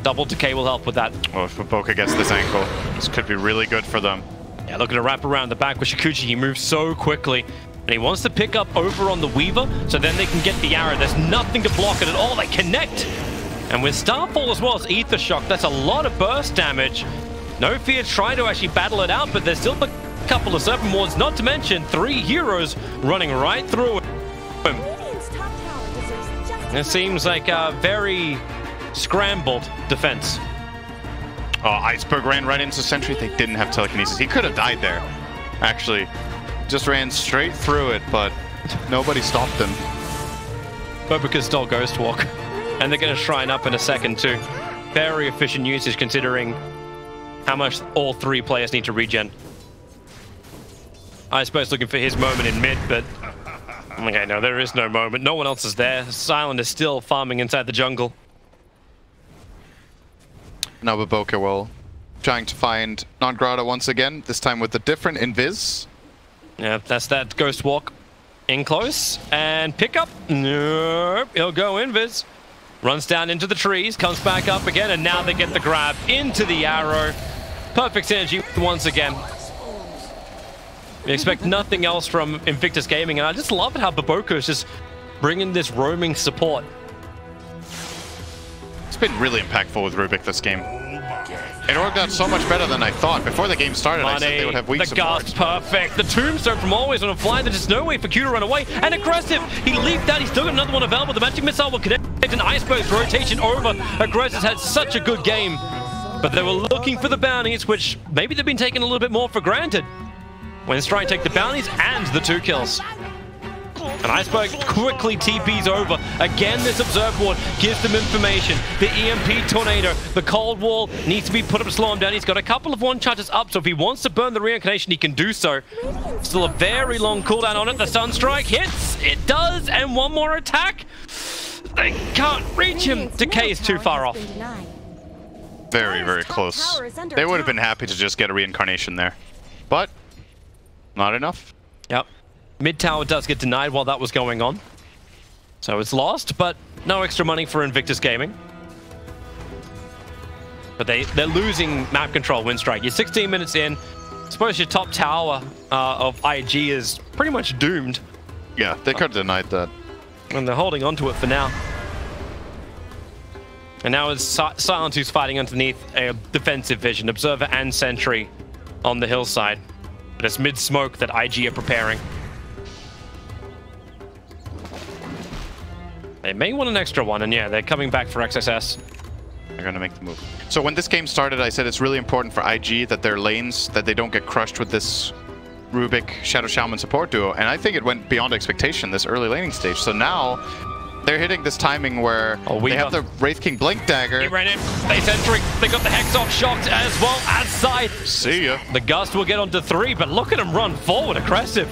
Double Decay will help with that. Oh, if Baboka gets this ankle, this could be really good for them. Yeah, looking to wrap around the back with Shikuchi. He moves so quickly. And he wants to pick up over on the Weaver, so then they can get the arrow. There's nothing to block it at all. They connect. And with Starfall as well as Ether Shock, that's a lot of burst damage. No Fear trying to actually battle it out, but there's still a couple of Serpent Wards, not to mention 3 heroes running right through him. It seems like a very scrambled defense. Oh, Iceberg ran right into Sentry. They didn't have telekinesis. He could have died there, actually. Just ran straight through it, but nobody stopped him. Baboka stole Ghost Walk. And they're going to shrine up in a second too. Very efficient usage considering how much all 3 players need to regen. I suppose looking for his moment in mid, but okay, no, there is no moment. No one else is there. Silent is still farming inside the jungle. Now Baboka will trying to find Nangrata once again, this time with a different invis. Yeah, that's that Ghost Walk in close and pick up. Nope, he'll go invis. Runs down into the trees, comes back up again, and now they get the grab into the arrow. Perfect synergy once again. We expect nothing else from Invictus Gaming, and I just love how Baboka is just bringing this roaming support. It's been really impactful with Rubik this game. It worked out so much better than I thought. Before the game started, I said they would have weak support. The Gust, perfect. The Tombstone from always on a fly. There's just no way for Q to run away. And Aggressive, he leaped out. He's still got another one available. The Magic Missile will connect Winstrike and Iceberg's rotation over. Aggressors had such a good game, but they were looking for the bounties, which maybe they've been taking a little bit more for granted. Winstrike take the bounties and the 2 kills. And Iceberg quickly TPs over. Again, this observe ward gives them information. The EMP tornado, the cold wall needs to be put up to slow him down. He's got a couple of 1 charges up, so if he wants to burn the reincarnation, he can do so. Still a very long cooldown on it. The Sunstrike hits. It does, and 1 more attack. They can't reach him. Decay is too far off. Very, very close. They would have been happy to just get a reincarnation there, but not enough. Yep. Mid tower does get denied while that was going on. So it's lost, but no extra money for Invictus Gaming. But they're losing map control, Winstrike. You're 16 minutes in. I suppose your top tower of IG is pretty much doomed. Yeah, they could have denied that. And they're holding on to it for now. And now it's Silent who's fighting underneath a defensive vision. Observer and Sentry on the hillside. But it's mid-smoke that IG are preparing. They may want an extra one, and yeah, they're coming back for XSS. They're going to make the move. So when this game started, I said it's really important for IG that their lanes, that they don't get crushed with this Rubik Shadow Shaman support duo. And I think it went beyond expectation, this early laning stage. So now they're hitting this timing where they have the Wraith King Blink Dagger. He ran in. They Sentry. They got the Hex off shocked as well as side. See ya. The Gust will get onto 3, but look at him run forward, aggressive.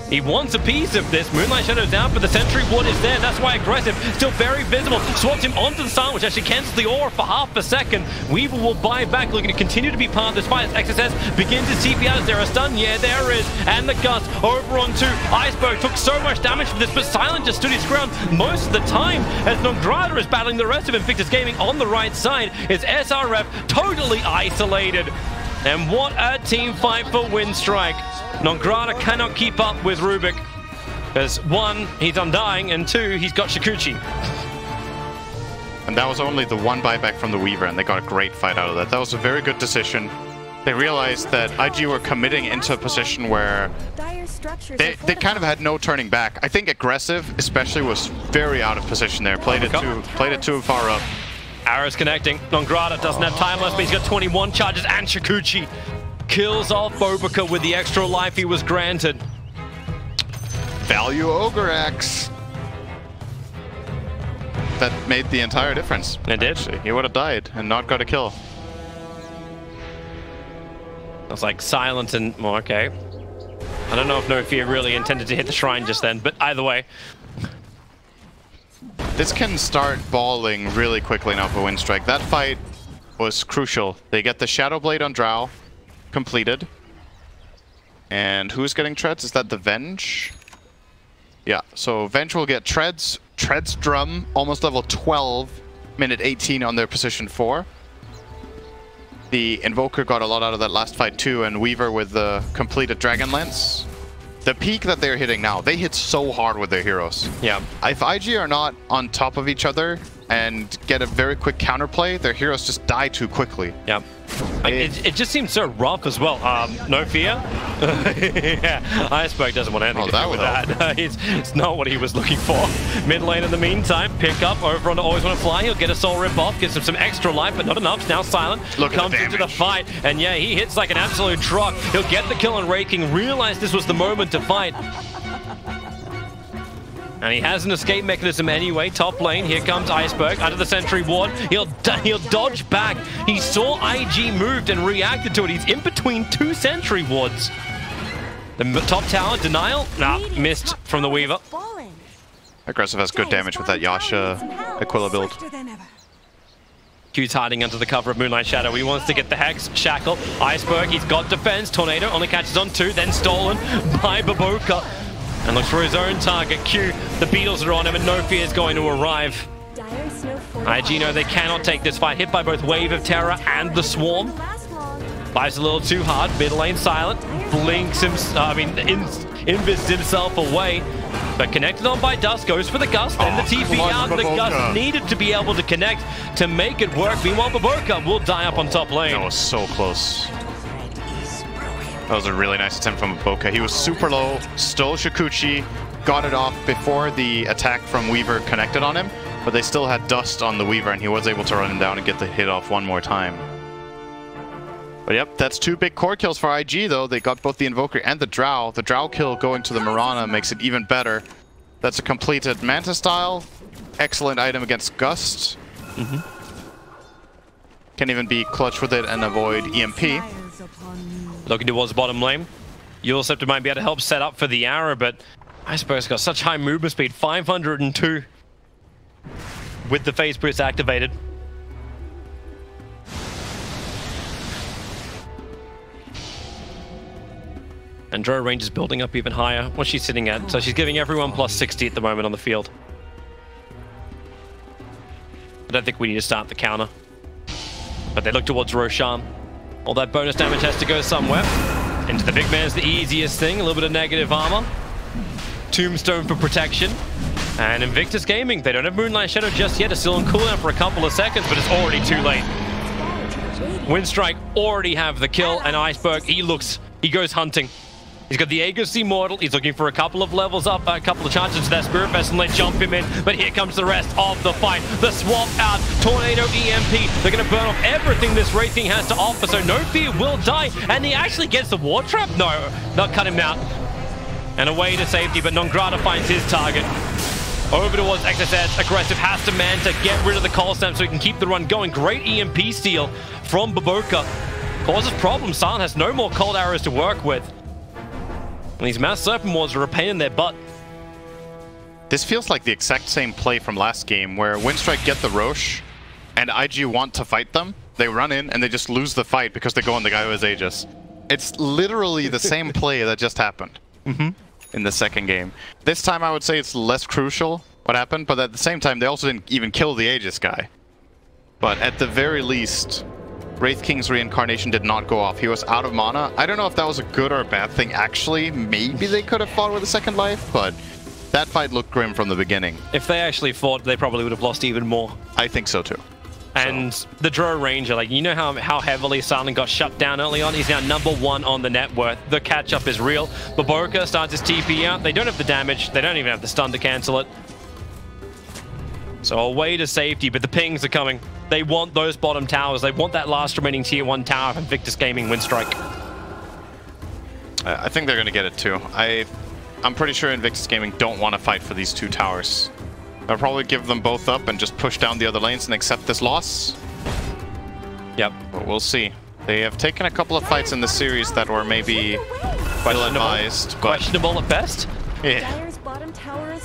He wants a piece of this. Moonlight Shadow's down, but the Sentry Ward is there. That's why aggressive. Still very visible. Swaps him onto the Silent, which actually cancels the aura for half a second. Weaver will buy back, looking to continue to be part of this fight as XSS begins to TP out. Is there a stun? Yeah, there is. And the Gust over onto Iceberg. Took so much damage from this, but Silent just stood his ground most of the time as Nongrada is battling the rest of Invictus Gaming on the right side. Is SRF totally isolated. And what a team fight for Winstrike. Nongrada cannot keep up with Rubik. Because 1, he's undying, and 2, he's got Shikuchi. And that was only the 1 buyback from the Weaver, and they got a great fight out of that. That was a very good decision. They realized that IG were committing into a position where they kind of had no turning back. I think aggressive, especially, was very out of position there. Played it too far up. Arrows connecting. Nongrada doesn't have time left, but he's got 21 charges, and Shikuchi kills off Bobica with the extra life he was granted. Value Ogre Axe. That made the entire difference. It did. Actually. He would have died and not got a kill. It's like Silent and... well, okay. I don't know if No Fear really intended to hit the shrine just then, but either way. This can start balling really quickly now for Winstrike. That fight was crucial. They get the Shadow Blade on Drow completed. And who's getting treads? Is that the Venge? Yeah, so Venge will get treads. Treads Drum, almost level 12, minute 18 on their position 4. The Invoker got a lot out of that last fight too, and Weaver with the completed Dragon Lance. The peak that they're hitting now, they hit so hard with their heroes. Yeah. If IG are not on top of each other and get a very quick counterplay, their heroes just die too quickly. Yeah. It just seems so rough as well. No Fear? Yeah, Iceberg doesn't want anything to do with that. It's not what he was looking for. Mid lane in the meantime, pick up over on Always Want to Fly. He'll get a soul rip off, gives him some extra life, but not enough. Now Silent comes into the fight, and yeah, he hits like an absolute truck. He'll get the kill on Wraith King, realize this was the moment to fight. And he has an escape mechanism anyway. Top lane, here comes Iceberg under the Sentry Ward. He'll dodge back. He saw IG moved and reacted to it. He's in between 2 Sentry Wards. The top tower, denial. Nah, missed from the Weaver. Aggressive has good damage with that Yasha Aquila build. Q's hiding under the cover of Moonlight Shadow. He wants to get the Hex, Shackle, Iceberg. He's got defense. Tornado only catches on 2, then stolen by Baboka. And looks for his own target. Q, the Beatles are on him, and No Fear is going to arrive. IG know they cannot take this fight. Hit by both Wave of Terror and the Swarm. Buys a little too hard. Mid lane Silent. Blinks him, invists himself away. But connected on by Dust, goes for the Gust, and the TP out. The Gust needed to be able to connect to make it work. Meanwhile, Baboka will die up on top lane. That was so close. That was a really nice attempt from Baboka. He was super low, stole Shikuchi, got it off before the attack from Weaver connected on him, But they still had dust on the Weaver, and he was able to run him down and get the hit off one more time. But yep, that's 2 big core kills for IG, though. They got both the Invoker and the Drow. The Drow kill going to the Mirana makes it even better. That's a completed Manta style. Excellent item against Gust. Can even be clutch with it and avoid EMP. Looking towards the bottom lane. Euroscepter might be able to help set up for the arrow, but Iceberg's got such high movement speed, 502 with the phase boost activated. And Drow range is building up even higher. What's she sitting at? So she's giving everyone plus 60 at the moment on the field. I don't think we need to start the counter. But they look towards Roshan. All that bonus damage has to go somewhere. Into the big man's the easiest thing. A little bit of negative armor. Tombstone for protection. And Invictus Gaming, they don't have Moonlight Shadow just yet. It's still on cooldown for a couple of seconds, but it's already too late. Winstrike already have the kill, and Iceberg, he goes hunting. He's got the Aegis Immortal. He's looking for a couple of levels up, a couple of chances to that Spirit Vessel, and they jump him in. But here comes the rest of the fight. The swap out, Tornado EMP. They're going to burn off everything this Wraith King has to offer, so no fear will die. And he actually gets the War Trap? No, they'll cut him out. And away to safety, but Nongrata finds his target. Over towards XSS, aggressive, has to man to get rid of the Cold Snap so he can keep the run going. Great EMP steal from Baboka. Causes problems. Silent has no more cold arrows to work with. And these Mass Serpent Wards are a pain in their butt. This feels like the exact same play from last game, where Winstrike get the Roche, and IG want to fight them. They run in, and they just lose the fight because they go on the guy who has Aegis. It's literally the same play that just happened in the second game. This time I would say it's less crucial what happened, but at the same time they also didn't even kill the Aegis guy. But at the very least, Wraith King's reincarnation did not go off. He was out of mana. I don't know if that was a good or a bad thing actually. Maybe they could have fought with a second life, but that fight looked grim from the beginning. If they actually fought, they probably would have lost even more. I think so too. And the Drow Ranger, like, you know how heavily Silent got shut down early on? He's now #1 on the net worth. The catch-up is real. Baboka starts his TP out. They don't have the damage. They don't even have the stun to cancel it. So away to safety, but the pings are coming. They want those bottom towers. They want that last remaining tier 1 tower of Invictus Gaming Winstrike. I think they're going to get it too. I'm pretty sure Invictus Gaming don't want to fight for these 2 towers. They'll probably give them both up and just push down the other lanes and accept this loss. Yep. But we'll see. They have taken a couple of fights in the series that were maybe ill-advised. Questionable at best? Yeah.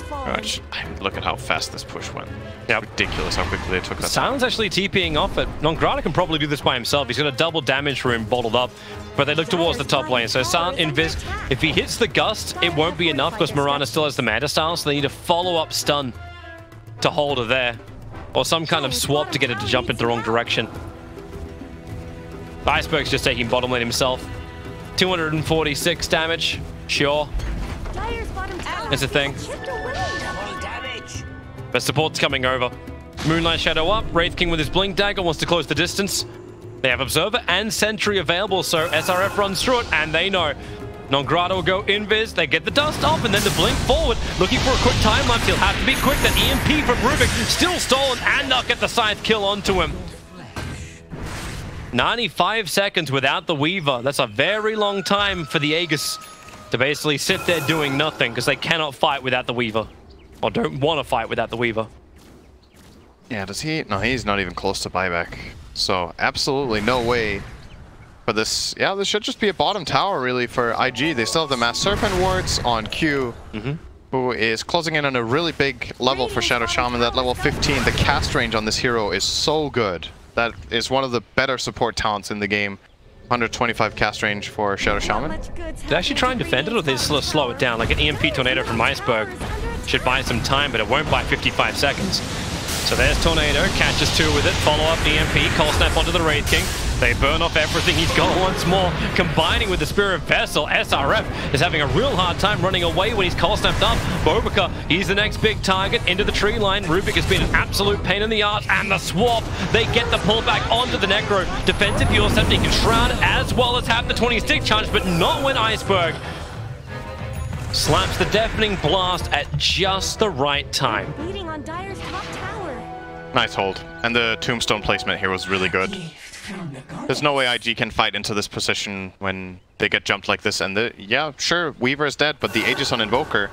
Gosh, look at how fast this push went. Yeah, ridiculous how quickly they took that. Silent's actually TPing off it. Nongrata can probably do this by himself. He's got a double damage room bottled up, but they look towards the top lane. So Silent Invis, if he hits the Gust, it won't be enough because Mirana still has the Manta style, so they need a follow-up stun to hold her there, or some kind of swap to get it to jump in the wrong direction. Iceberg's just taking bottom lane himself. 246 damage, sure. It's a thing. But support's coming over. Moonlight Shadow up. Wraith King with his Blink Dagger wants to close the distance. They have Observer and Sentry available, so SRF runs through it, and they know. Nongrata will go invis, they get the dust off, and then the blink forward, looking for a quick time lapse. He'll have to be quick. That EMP from Rubik, still stolen, and they'll get the Scythe kill onto him. 95 seconds without the Weaver. That's a very long time for the Aegis to basically sit there doing nothing, because they cannot fight without the Weaver. Or don't want to fight without the Weaver. Yeah, does he? No, he's not even close to buyback. So, absolutely no way. But this, yeah, this should just be a bottom tower, really, for IG. They still have the Mass Serpent wards on Q, who is closing in on a really big level for Shadow Shaman. That level 15, the cast range on this hero is so good. That is one of the better support talents in the game. 125 cast range for Shadow Shaman. They actually try and defend it, or they slow it down? Like an EMP Tornado from Iceberg should buy some time, but it won't buy 55 seconds. So there's Tornado, catches 2 with it, follow-up EMP, Cold Snap onto the Wraith King. They burn off everything he's got once more, combining with the Spirit Vessel. SRF is having a real hard time running away when he's Cold Snapped up. Bobika, he's the next big target into the tree line. Rubik has been an absolute pain in the ass, and the swap, they get the pullback onto the Necro. Defensive Euroscepter, he can shroud as well as have the 26 charge, but not when Iceberg slaps the deafening blast at just the right time. Beating on Dire's top tower. Nice hold. And the tombstone placement here was really good. There's no way IG can fight into this position when they get jumped like this. And yeah, sure, Weaver is dead, but the Aegis on Invoker.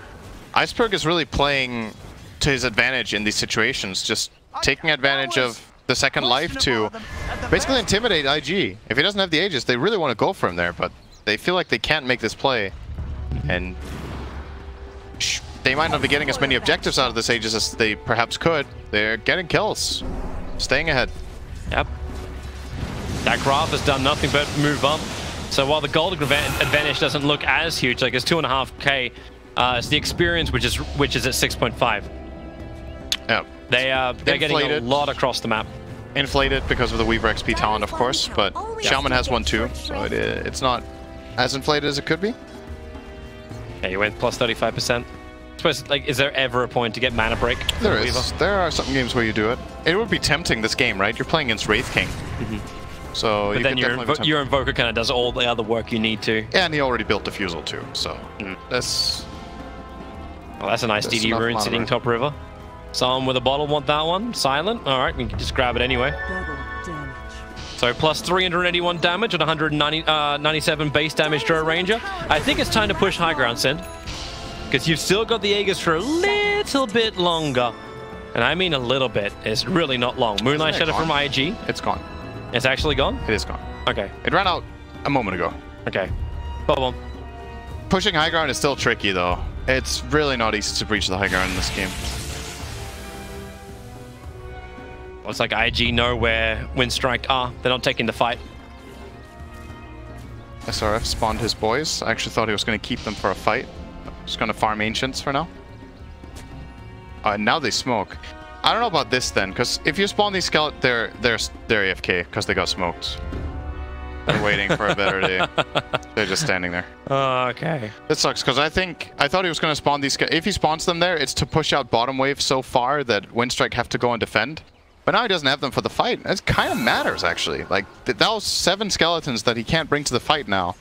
Iceberg is really playing to his advantage in these situations, just taking advantage of the second life to basically intimidate IG. If he doesn't have the Aegis, they really want to go for him there, but they feel like they can't make this play. And they might not be getting as many objectives out of this Aegis as they perhaps could. They're getting kills, staying ahead. Yep. That graph has done nothing but move up. So while the gold advantage doesn't look as huge, like it's 2.5k, it's the experience which is at 6.5. Yeah. They're getting a lot across the map. Inflated because of the Weaver XP talent, of course, but Shaman has one too, so it's not as inflated as it could be. Yeah, you went plus 35%. I suppose, like, is there ever a point to get mana break? There is. There are some games where you do it. It would be tempting this game, right? You're playing against Wraith King. So but then your Invoker kind of does all the other work you need to. Yeah, and he already built Diffusal too, so that's... Well, that's a nice DD rune sitting top river. Someone with a bottle want that one? Silent? Alright, we can just grab it anyway. So plus 381 damage and 197 base damage to a Ranger. I think it's time to push high ground, Send. Because you've still got the Aegis for a little bit longer. And I mean a little bit. It's really not long. Moonlight Shadow from IG. It's gone. It's actually gone? It is gone. Okay. It ran out a moment ago. Okay. Bubble. Pushing high ground is still tricky though. It's really not easy to breach the high ground in this game. Looks like IG know where Winstrike are. They're not taking the fight. SRF spawned his boys. I actually thought he was going to keep them for a fight. Just going to farm Ancients for now. Now they smoke. I don't know about this then, because if you spawn these skeletons, they're AFK because they got smoked. They're waiting for a better day. They're just standing there. Okay. That sucks because I thought he was going to spawn these. If he spawns them there, it's to push out bottom wave so far that Winstrike have to go and defend. But now he doesn't have them for the fight. That kind of matters actually. Like those 7 skeletons that he can't bring to the fight now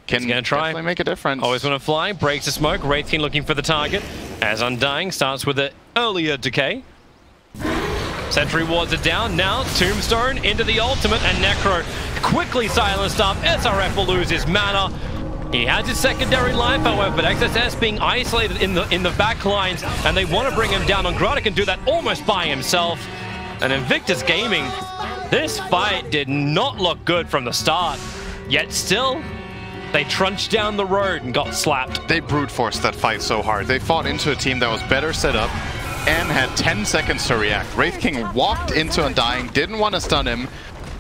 can definitely make a difference. Always want to fly, breaks the smoke. Wraith King looking for the target. As Undying starts with the earlier decay. Sentry wards are down. Now Tombstone into the ultimate, and Necro quickly silenced up. SRF will lose his mana. He has his secondary life, however, but XSS being isolated in the back lines, and they want to bring him down. Angrada can do that almost by himself. And Invictus Gaming, this fight did not look good from the start. Yet still, they trunched down the road and got slapped. They brute forced that fight so hard. They fought into a team that was better set up and had 10 seconds to react. Wraith King walked into Undying, didn't want to stun him,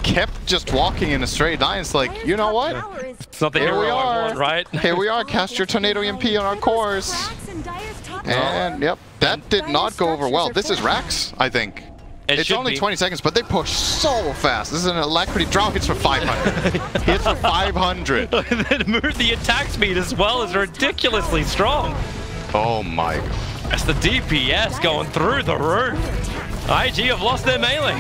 kept just walking in a straight line. It's like, you know what? It's not the hero I want, right? Here we are, cast your Tornado EMP on our cores. And yep, that did not go over well. This is Rax, I think. It's only 20 seconds, but they push so fast. This is an Alacrity Drow hits for 500. Hits for 500. The attack speed as well is ridiculously strong. Oh my god. That's the DPS going through the roof. IG have lost their melee.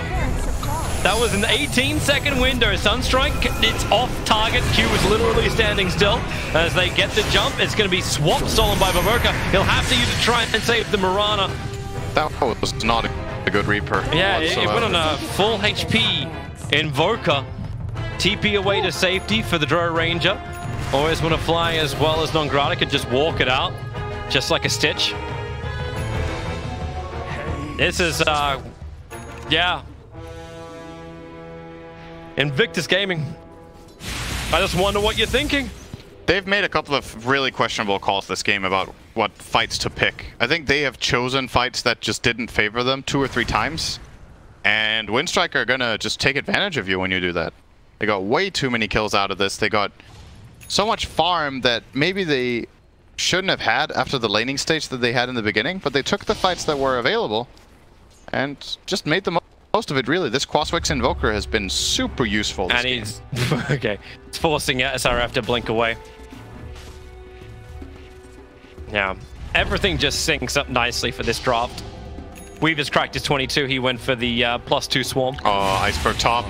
That was an 18-second window. Sunstrike, it's off target. Q is literally standing still. As they get the jump, it's going to be swapped stolen by Baboka. He'll have to use it to try and save the Mirana. That was not a good Reaper. Yeah, it went on a full HP Invoker. TP away to safety for the Drow Ranger. Always want to fly as well as Nongrata could just walk it out. Just like a Stitch. This is, yeah. Invictus Gaming. I just wonder what you're thinking. They've made a couple of really questionable calls this game about what fights to pick. I think they have chosen fights that just didn't favor them 2 or 3 times. And Winstrike are gonna just take advantage of you when you do that. They got way too many kills out of this. They got so much farm that maybe they shouldn't have had after the laning stage that they had in the beginning, but they took the fights that were available and just made the most of it, really. This Quaswix Invoker has been super useful this game. He's okay. It's forcing SRF to blink away. Yeah, everything just syncs up nicely for this draft. Weaver's cracked his 22. He went for the +2 swarm. Oh, Iceberg top.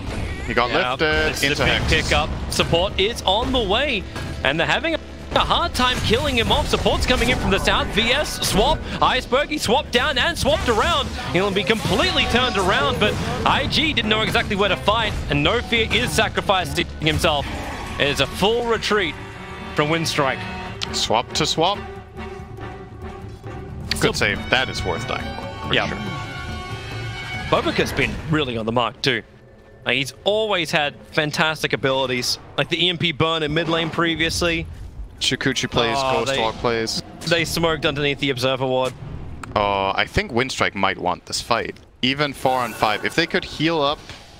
He got lifted into a big pickup. Support is on the way, and they're having a hard time killing him off. Support's coming in from the south. VS swap. Iceberg, he swapped down and swapped around. He'll be completely turned around, but IG didn't know exactly where to fight, and No Fear is sacrificing himself. It is a full retreat from Winstrike. Swap to swap. Good save. That is worth dying. Yeah. Sure. Boboka's been really on the mark too. Like, he's always had fantastic abilities, like the EMP burn in mid lane previously. Shukuchi plays, Ghost Walk plays. They smoked underneath the Observer Ward. I think Winstrike might want this fight. Even 4-on-5. If they could heal up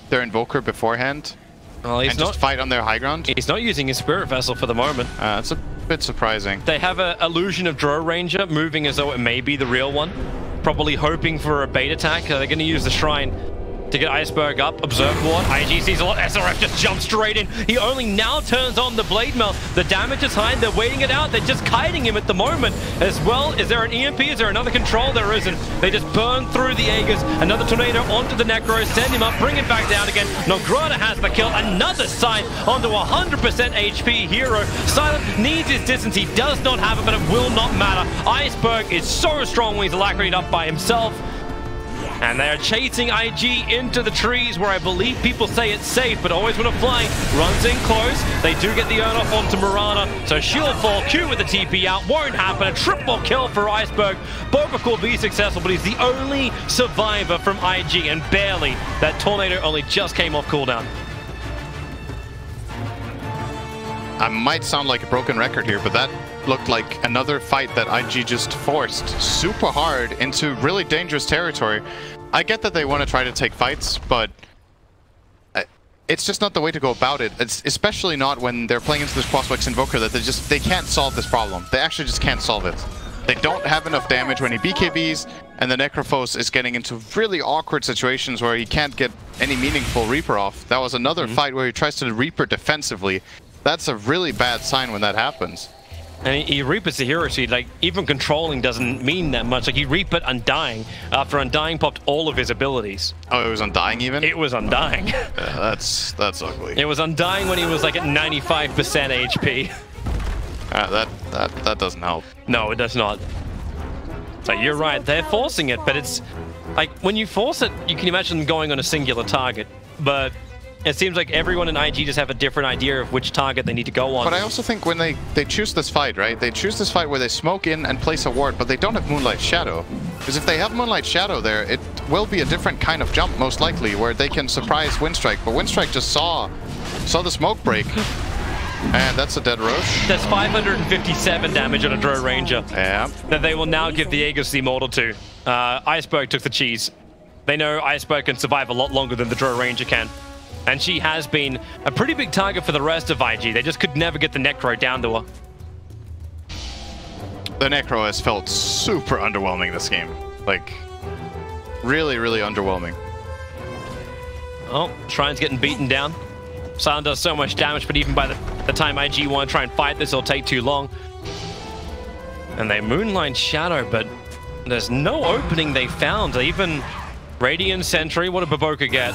their Invoker beforehand and just fight on their high ground. He's not using his Spirit Vessel for the moment. That's a bit surprising. They have an illusion of Drow Ranger moving as though it may be the real one. Probably hoping for a bait attack. They're going to use the Shrine to get Iceberg up. Observe Ward. IG sees a lot. SRF just jumps straight in. He only now turns on the Blade Mail. The damage is high. They're waiting it out. They're just kiting him at the moment. As well, is there an EMP? Is there another control? There isn't. They just burn through the Aegis. Another Tornado onto the Necro. Send him up. Bring him back down again. Nograda has the kill. Another sight onto 100% HP hero. Silent needs his distance. He does not have it, but it will not matter. Iceberg is so strong when he's alacritied up by himself. And they are chasing IG into the trees where I believe people say it's safe, but always want to fly. Runs in close. They do get the earn off onto Mirana. So she'll fall. Q with the TP out. Won't happen. A triple kill for Iceberg. Bobak will be successful, but he's the only survivor from IG, and barely. That Tornado only just came off cooldown. I might sound like a broken record here, but that looked like another fight that IG just forced super hard into really dangerous territory. I get that they want to try to take fights, but it's just not the way to go about it. It's especially not when they're playing into this Crosswix Invoker that they can't solve this problem. They actually just can't solve it. They don't have enough damage when he BKBs, and the Necrophos is getting into really awkward situations where he can't get any meaningful Reaper off. That was another fight where he tries to Reaper defensively. That's a really bad sign when that happens. And he Reapers the hero seed, like, even controlling doesn't mean that much. Like, he Reapered Undying after Undying popped all of his abilities. Oh, it was Undying even? It was Undying. That's ugly. It was Undying when he was like at 95% HP. That doesn't help. No, it does not. So you're right, they're forcing it, but it's like, when you force it, you can imagine them going on a singular target, but it seems like everyone in IG just have a different idea of which target they need to go on. But I also think when they choose this fight, right? They choose this fight where they smoke in and place a ward, but they don't have Moonlight Shadow. Because if they have Moonlight Shadow there, it will be a different kind of jump, most likely, where they can surprise Winstrike. But Winstrike just saw the smoke break. And that's a dead Roche. That's 557 damage on a Drow Ranger. Yeah. That they will now give the Aegis the Immortal to. Iceberg took the cheese. They know Iceberg can survive a lot longer than the Drow Ranger can. And she has been a pretty big target for the rest of IG. They just could never get the Necro down to her. The Necro has felt super underwhelming this game. Like, really, really underwhelming. Oh, Shrine's getting beaten down. Silent does so much damage, but even by the time IG want to try and fight this, it'll take too long. And they Moonlight Shadow, but there's no opening they found. Even Radiant Sentry, what did Boboka get?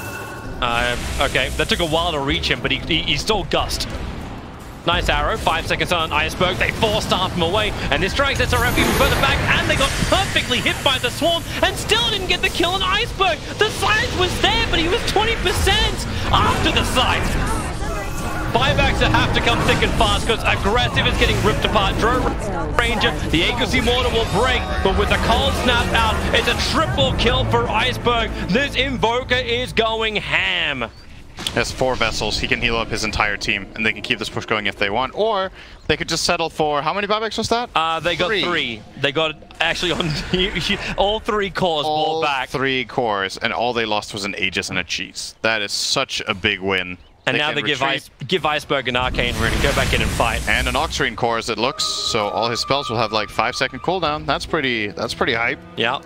Okay, that took a while to reach him, but he stole Gust. Nice arrow, 5 seconds on Iceberg. They four-staff him away, and this drags SRF even further back, and they got perfectly hit by the Swarm, and still didn't get the kill on Iceberg. The sight was there, but he was 20% after the sight. Buybacks have to come thick and fast, because aggressive is getting ripped apart. Drow Ranger, the Aegis Immortal will break, but with the cold snap out, it's a triple kill for Iceberg. This Invoker is going ham. Has 4 vessels. He can heal up his entire team, and they can keep this push going if they want. Or they could just settle for, how many buybacks was that? They got 3. They got actually on all 3 cores brought back. 3 cores, and all they lost was an Aegis and a cheese. That is such a big win. And now they give Iceberg an Arcane Rune and go back in and fight. And an Oxrine core as it looks, so all his spells will have like 5-second cooldown. That's pretty hype. Yeah.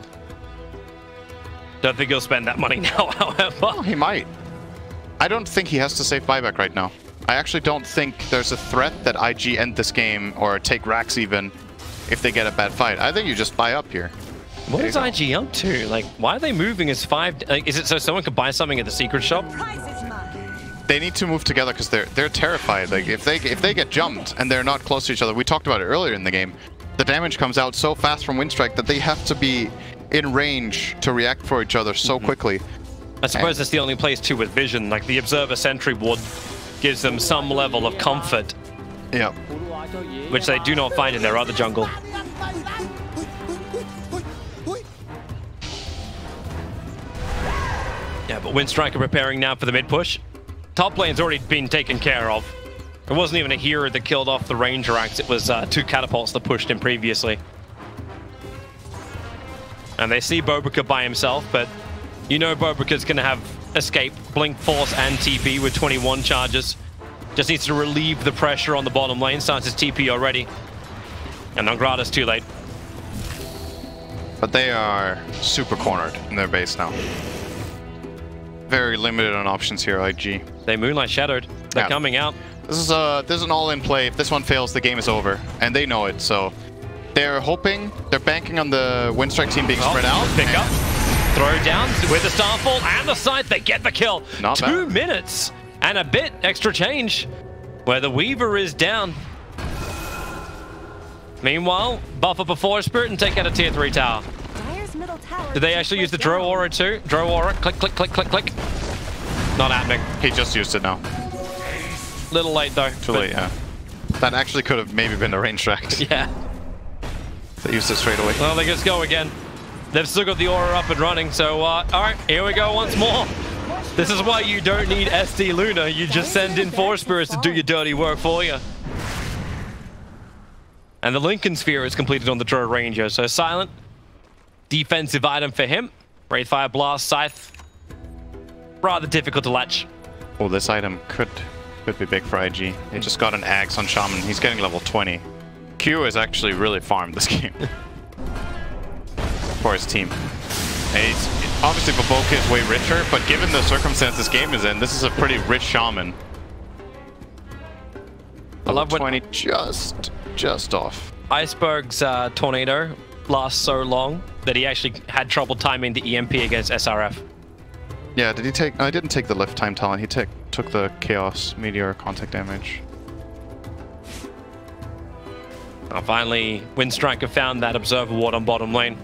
Don't think he'll spend that money now, however. Well, he might. I don't think he has to save buyback right now. I actually don't think there's a threat that IG end this game or take racks even if they get a bad fight. I think you just buy up here. What is IG up to? Like, why are they moving as 5? Like, is it so someone could buy something at the secret shop? they need to move together because they're terrified. Like if they get jumped and they're not close to each other, we talked about it earlier in the game. The damage comes out so fast from Winstrike that they have to be in range to react for each other so quickly. I suppose that's the only place too with vision. Like the Observer Sentry Ward gives them some level of comfort. Yeah. Which they do not find in their other jungle. Yeah, but Winstrike are preparing now for the mid push. Top lane's already been taken care of. It wasn't even a hero that killed off the Ranger axe. It was 2 catapults that pushed him previously. And they see Bobrika by himself, but you know Bobrika's going to have escape, blink, force, and TP with 21 charges. Just needs to relieve the pressure on the bottom lane. Starts his TP already. And Angrada's too late. But they are super cornered in their base now. Very limited on options here, IG. They Moonlight Shadowed. They're coming out. This is an all-in play. If this one fails, the game is over. And they know it, so they're hoping, they're banking on the Winstrike team being spread out. Pick up. Throw down with the Starfall and the Scythe. They get the kill. Not 2 bad. minutes and a bit extra change where the Weaver is down. Meanwhile, buff up a Force Spirit and take out a tier 3 tower. Did they actually use the Drow Aura too? Drow Aura, click, click, click, click, click. Not happening. He just used it now. Little late though. Too late, yeah. That actually could have maybe been a range track. Yeah. They used it straight away. Well, they just go again. They've still got the Aura up and running, so all right, here we go once more. This is why you don't need SD Luna. You just send in Force Spirits to do your dirty work for you. And the Lincoln Sphere is completed on the Drow Ranger, so silent. Defensive item for him. Wraithfire Blast, Scythe. Rather difficult to latch. Oh, this item could be big for IG. They just got an axe on Shaman. He's getting level 20. Q is actually really farmed this game. For his team. And he's, obviously Baboka is way richer, but given the circumstance this game is in, this is a pretty rich Shaman. I love 20 just off. Iceberg's Tornado lasts so long that he actually had trouble timing the EMP against SRF. Yeah, did he take... I didn't take the lift time talent. He took the Chaos Meteor contact damage. Finally, Winstrike have found that Observer Ward on bottom lane.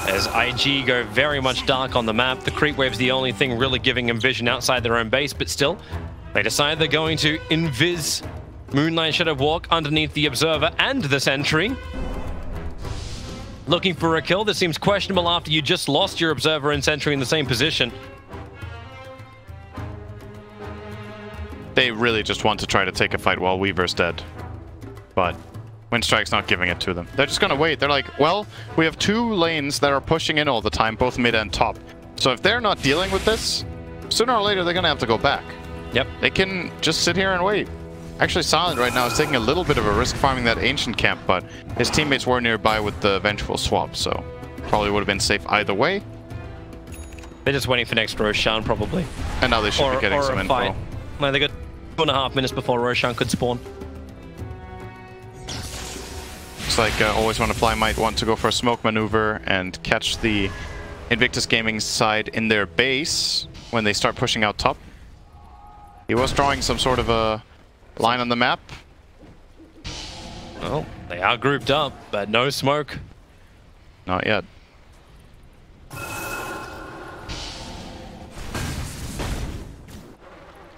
As IG go very much dark on the map, the creep wave's the only thing really giving them vision outside their own base, but still, they decide they're going to invis Moonlight Shadow Walk underneath the Observer and the Sentry. Looking for a kill. This seems questionable after you just lost your Observer and Sentry in the same position. They really just want to try to take a fight while Weaver's dead. But Winstrike's not giving it to them. They're just going to wait. They're like, well, we have 2 lanes that are pushing in all the time, both mid and top. So if they're not dealing with this, sooner or later they're going to have to go back. Yep. They can just sit here and wait. Actually, Silent right now is taking a little bit of a risk farming that Ancient camp, but his teammates were nearby with the Vengeful swap, so probably would have been safe either way. They're just waiting for next Roshan, probably. And now they should be getting some info. Fight. No, they got 2.5 minutes before Roshan could spawn. Looks like Always Wanna Fly might want to go for a smoke maneuver and catch the Invictus Gaming side in their base when they start pushing out top. He was drawing some sort of a line on the map. Well, they are grouped up, but no smoke. Not yet.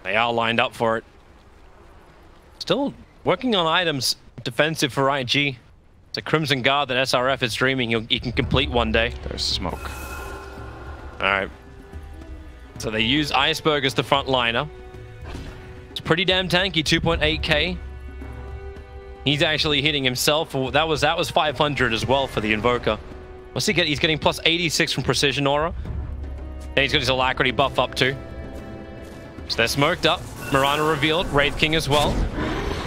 They are lined up for it. Still working on items defensive for IG. It's a Crimson Guard that SRF is dreaming he can complete one day. There's smoke. Alright. So they use Iceberg as the front liner. It's pretty damn tanky, 2.8k. He's actually hitting himself. That was 500 as well for the Invoker. What's he get? He's getting plus 86 from Precision Aura. And he's got his Alacrity buff up too. So they're smoked up. Mirana revealed. Wraith King as well.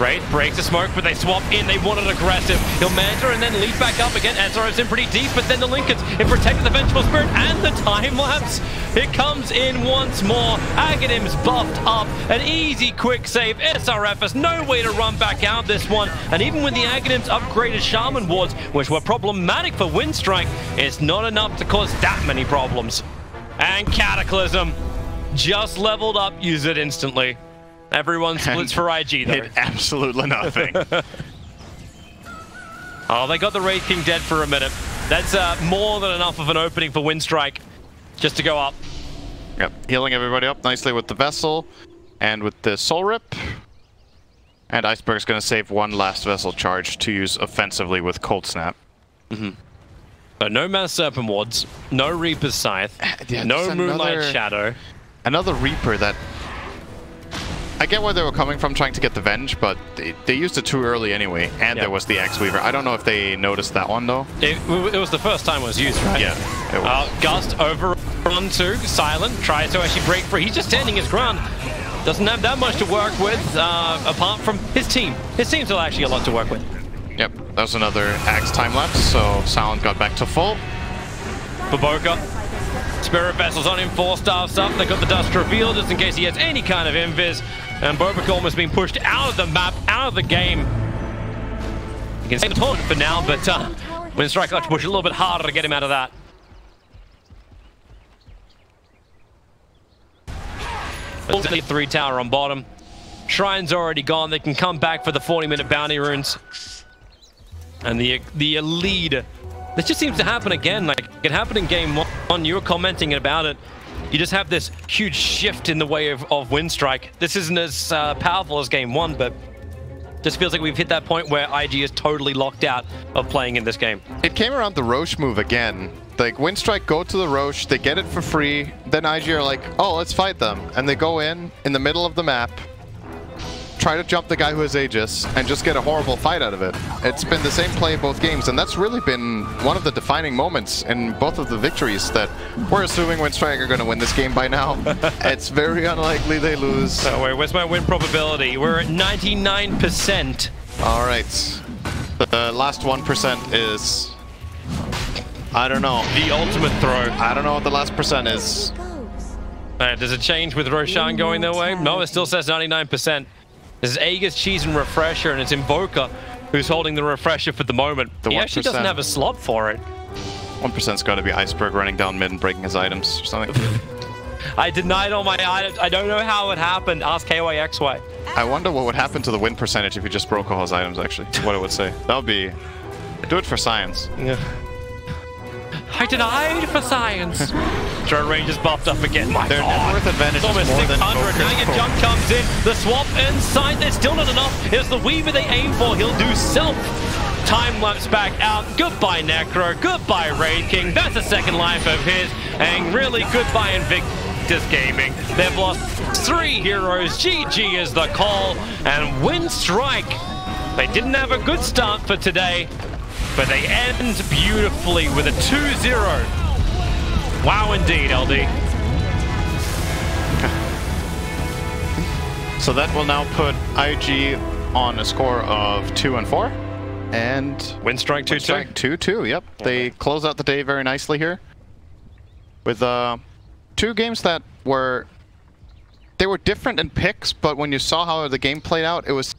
Wraith breaks the smoke, but they swap in. They want it aggressive. He'll Manta and then leap back up again. SRF's in pretty deep, but then the Lincolns, it protected the Vengeful Spirit and the time lapse. It comes in once more. Aghadim's buffed up. An easy, quick save. SRF has no way to run back out this one. And even with the Aghadim's upgraded Shaman wards, which were problematic for Winstrike, it's not enough to cause that many problems. And Cataclysm. just leveled up, use it instantly. Everyone splits for IG, though. Hit absolutely nothing. Oh, they got the Wraith King dead for a minute. That's more than enough of an opening for Winstrike just to go up. Yep, healing everybody up nicely with the Vessel and with the Soul Rip. And Iceberg's going to save one last Vessel charge to use offensively with Cold Snap. So no Mass Serpent Wards, no Reaper's Scythe, no Moonlight Shadow. Another Reaper that... I get where they were coming from trying to get the Venge, but they used it too early anyway, and there was the Axe Weaver. I don't know if they noticed that one, though. It was the first time it was used, right? Yeah, it was. Gust over on to Silent, tries to actually break free. He's just standing his ground. Doesn't have that much to work with, apart from his team. His team's still actually a lot to work with. Yep, that was another Axe time lapse, so Silent got back to full. Baboka. Spirit Vessel's on him, 4 staffs up. They got the Dust Reveal just in case he has any kind of invis. And Baboka almost being pushed out of the map, out of the game. You can save the tournament for now, but Winstrike got to push a little bit harder to get him out of that. The 3 tower on bottom. Shrine's already gone. They can come back for the 40-minute bounty runes. And the lead. This just seems to happen again. Like it happened in game 1. You were commenting about it. You just have this huge shift in the way of Winstrike. This isn't as powerful as game 1, but just feels like we've hit that point where IG is totally locked out of playing in this game. It came around the Roche move again. Like Winstrike go to the Roche, they get it for free, then IG are like, oh, let's fight them. And they go in the middle of the map, try to jump the guy who has Aegis, and just get a horrible fight out of it. It's been the same play both games, and that's really been one of the defining moments in both of the victories that we're assuming Winstrike are going to win this game by now. It's very unlikely they lose. Oh, wait, where's my win probability? We're at 99%. All right. The last 1% is... I don't know. The ultimate throw. I don't know what the last percent is. Does it change with Roshan going their way? No, it still says 99%. This is Aegis, Cheese, and Refresher, and it's Invoker who's holding the Refresher for the moment. He actually doesn't have a slot for it. 1%'s got to be Iceberg running down mid and breaking his items or something. I denied all my items. I don't know how it happened. Ask KYXY. I wonder what would happen to the win percentage if he just broke all his items, actually. What it would say. That would be... Do it for science. Yeah. I denied for science. Drone range is buffed up again. My Their God. net worth advantage is almost more 600. than Now your jump comes in. The swap inside. There's still not enough. Here's the Weaver they aim for. He'll do self. Time lapse back out. Goodbye Necro. Goodbye Wraith King. That's a second life of his. And really goodbye Invictus Gaming. They've lost 3 heroes. GG is the call. And Winstrike. They didn't have a good start for today, but they end beautifully with a 2-0. Wow, indeed, LD. So that will now put IG on a score of 2 and 4. And Winstrike 2-2. 2-2, yep. They close out the day very nicely here. With 2 games that were... They were different in picks, but when you saw how the game played out, it was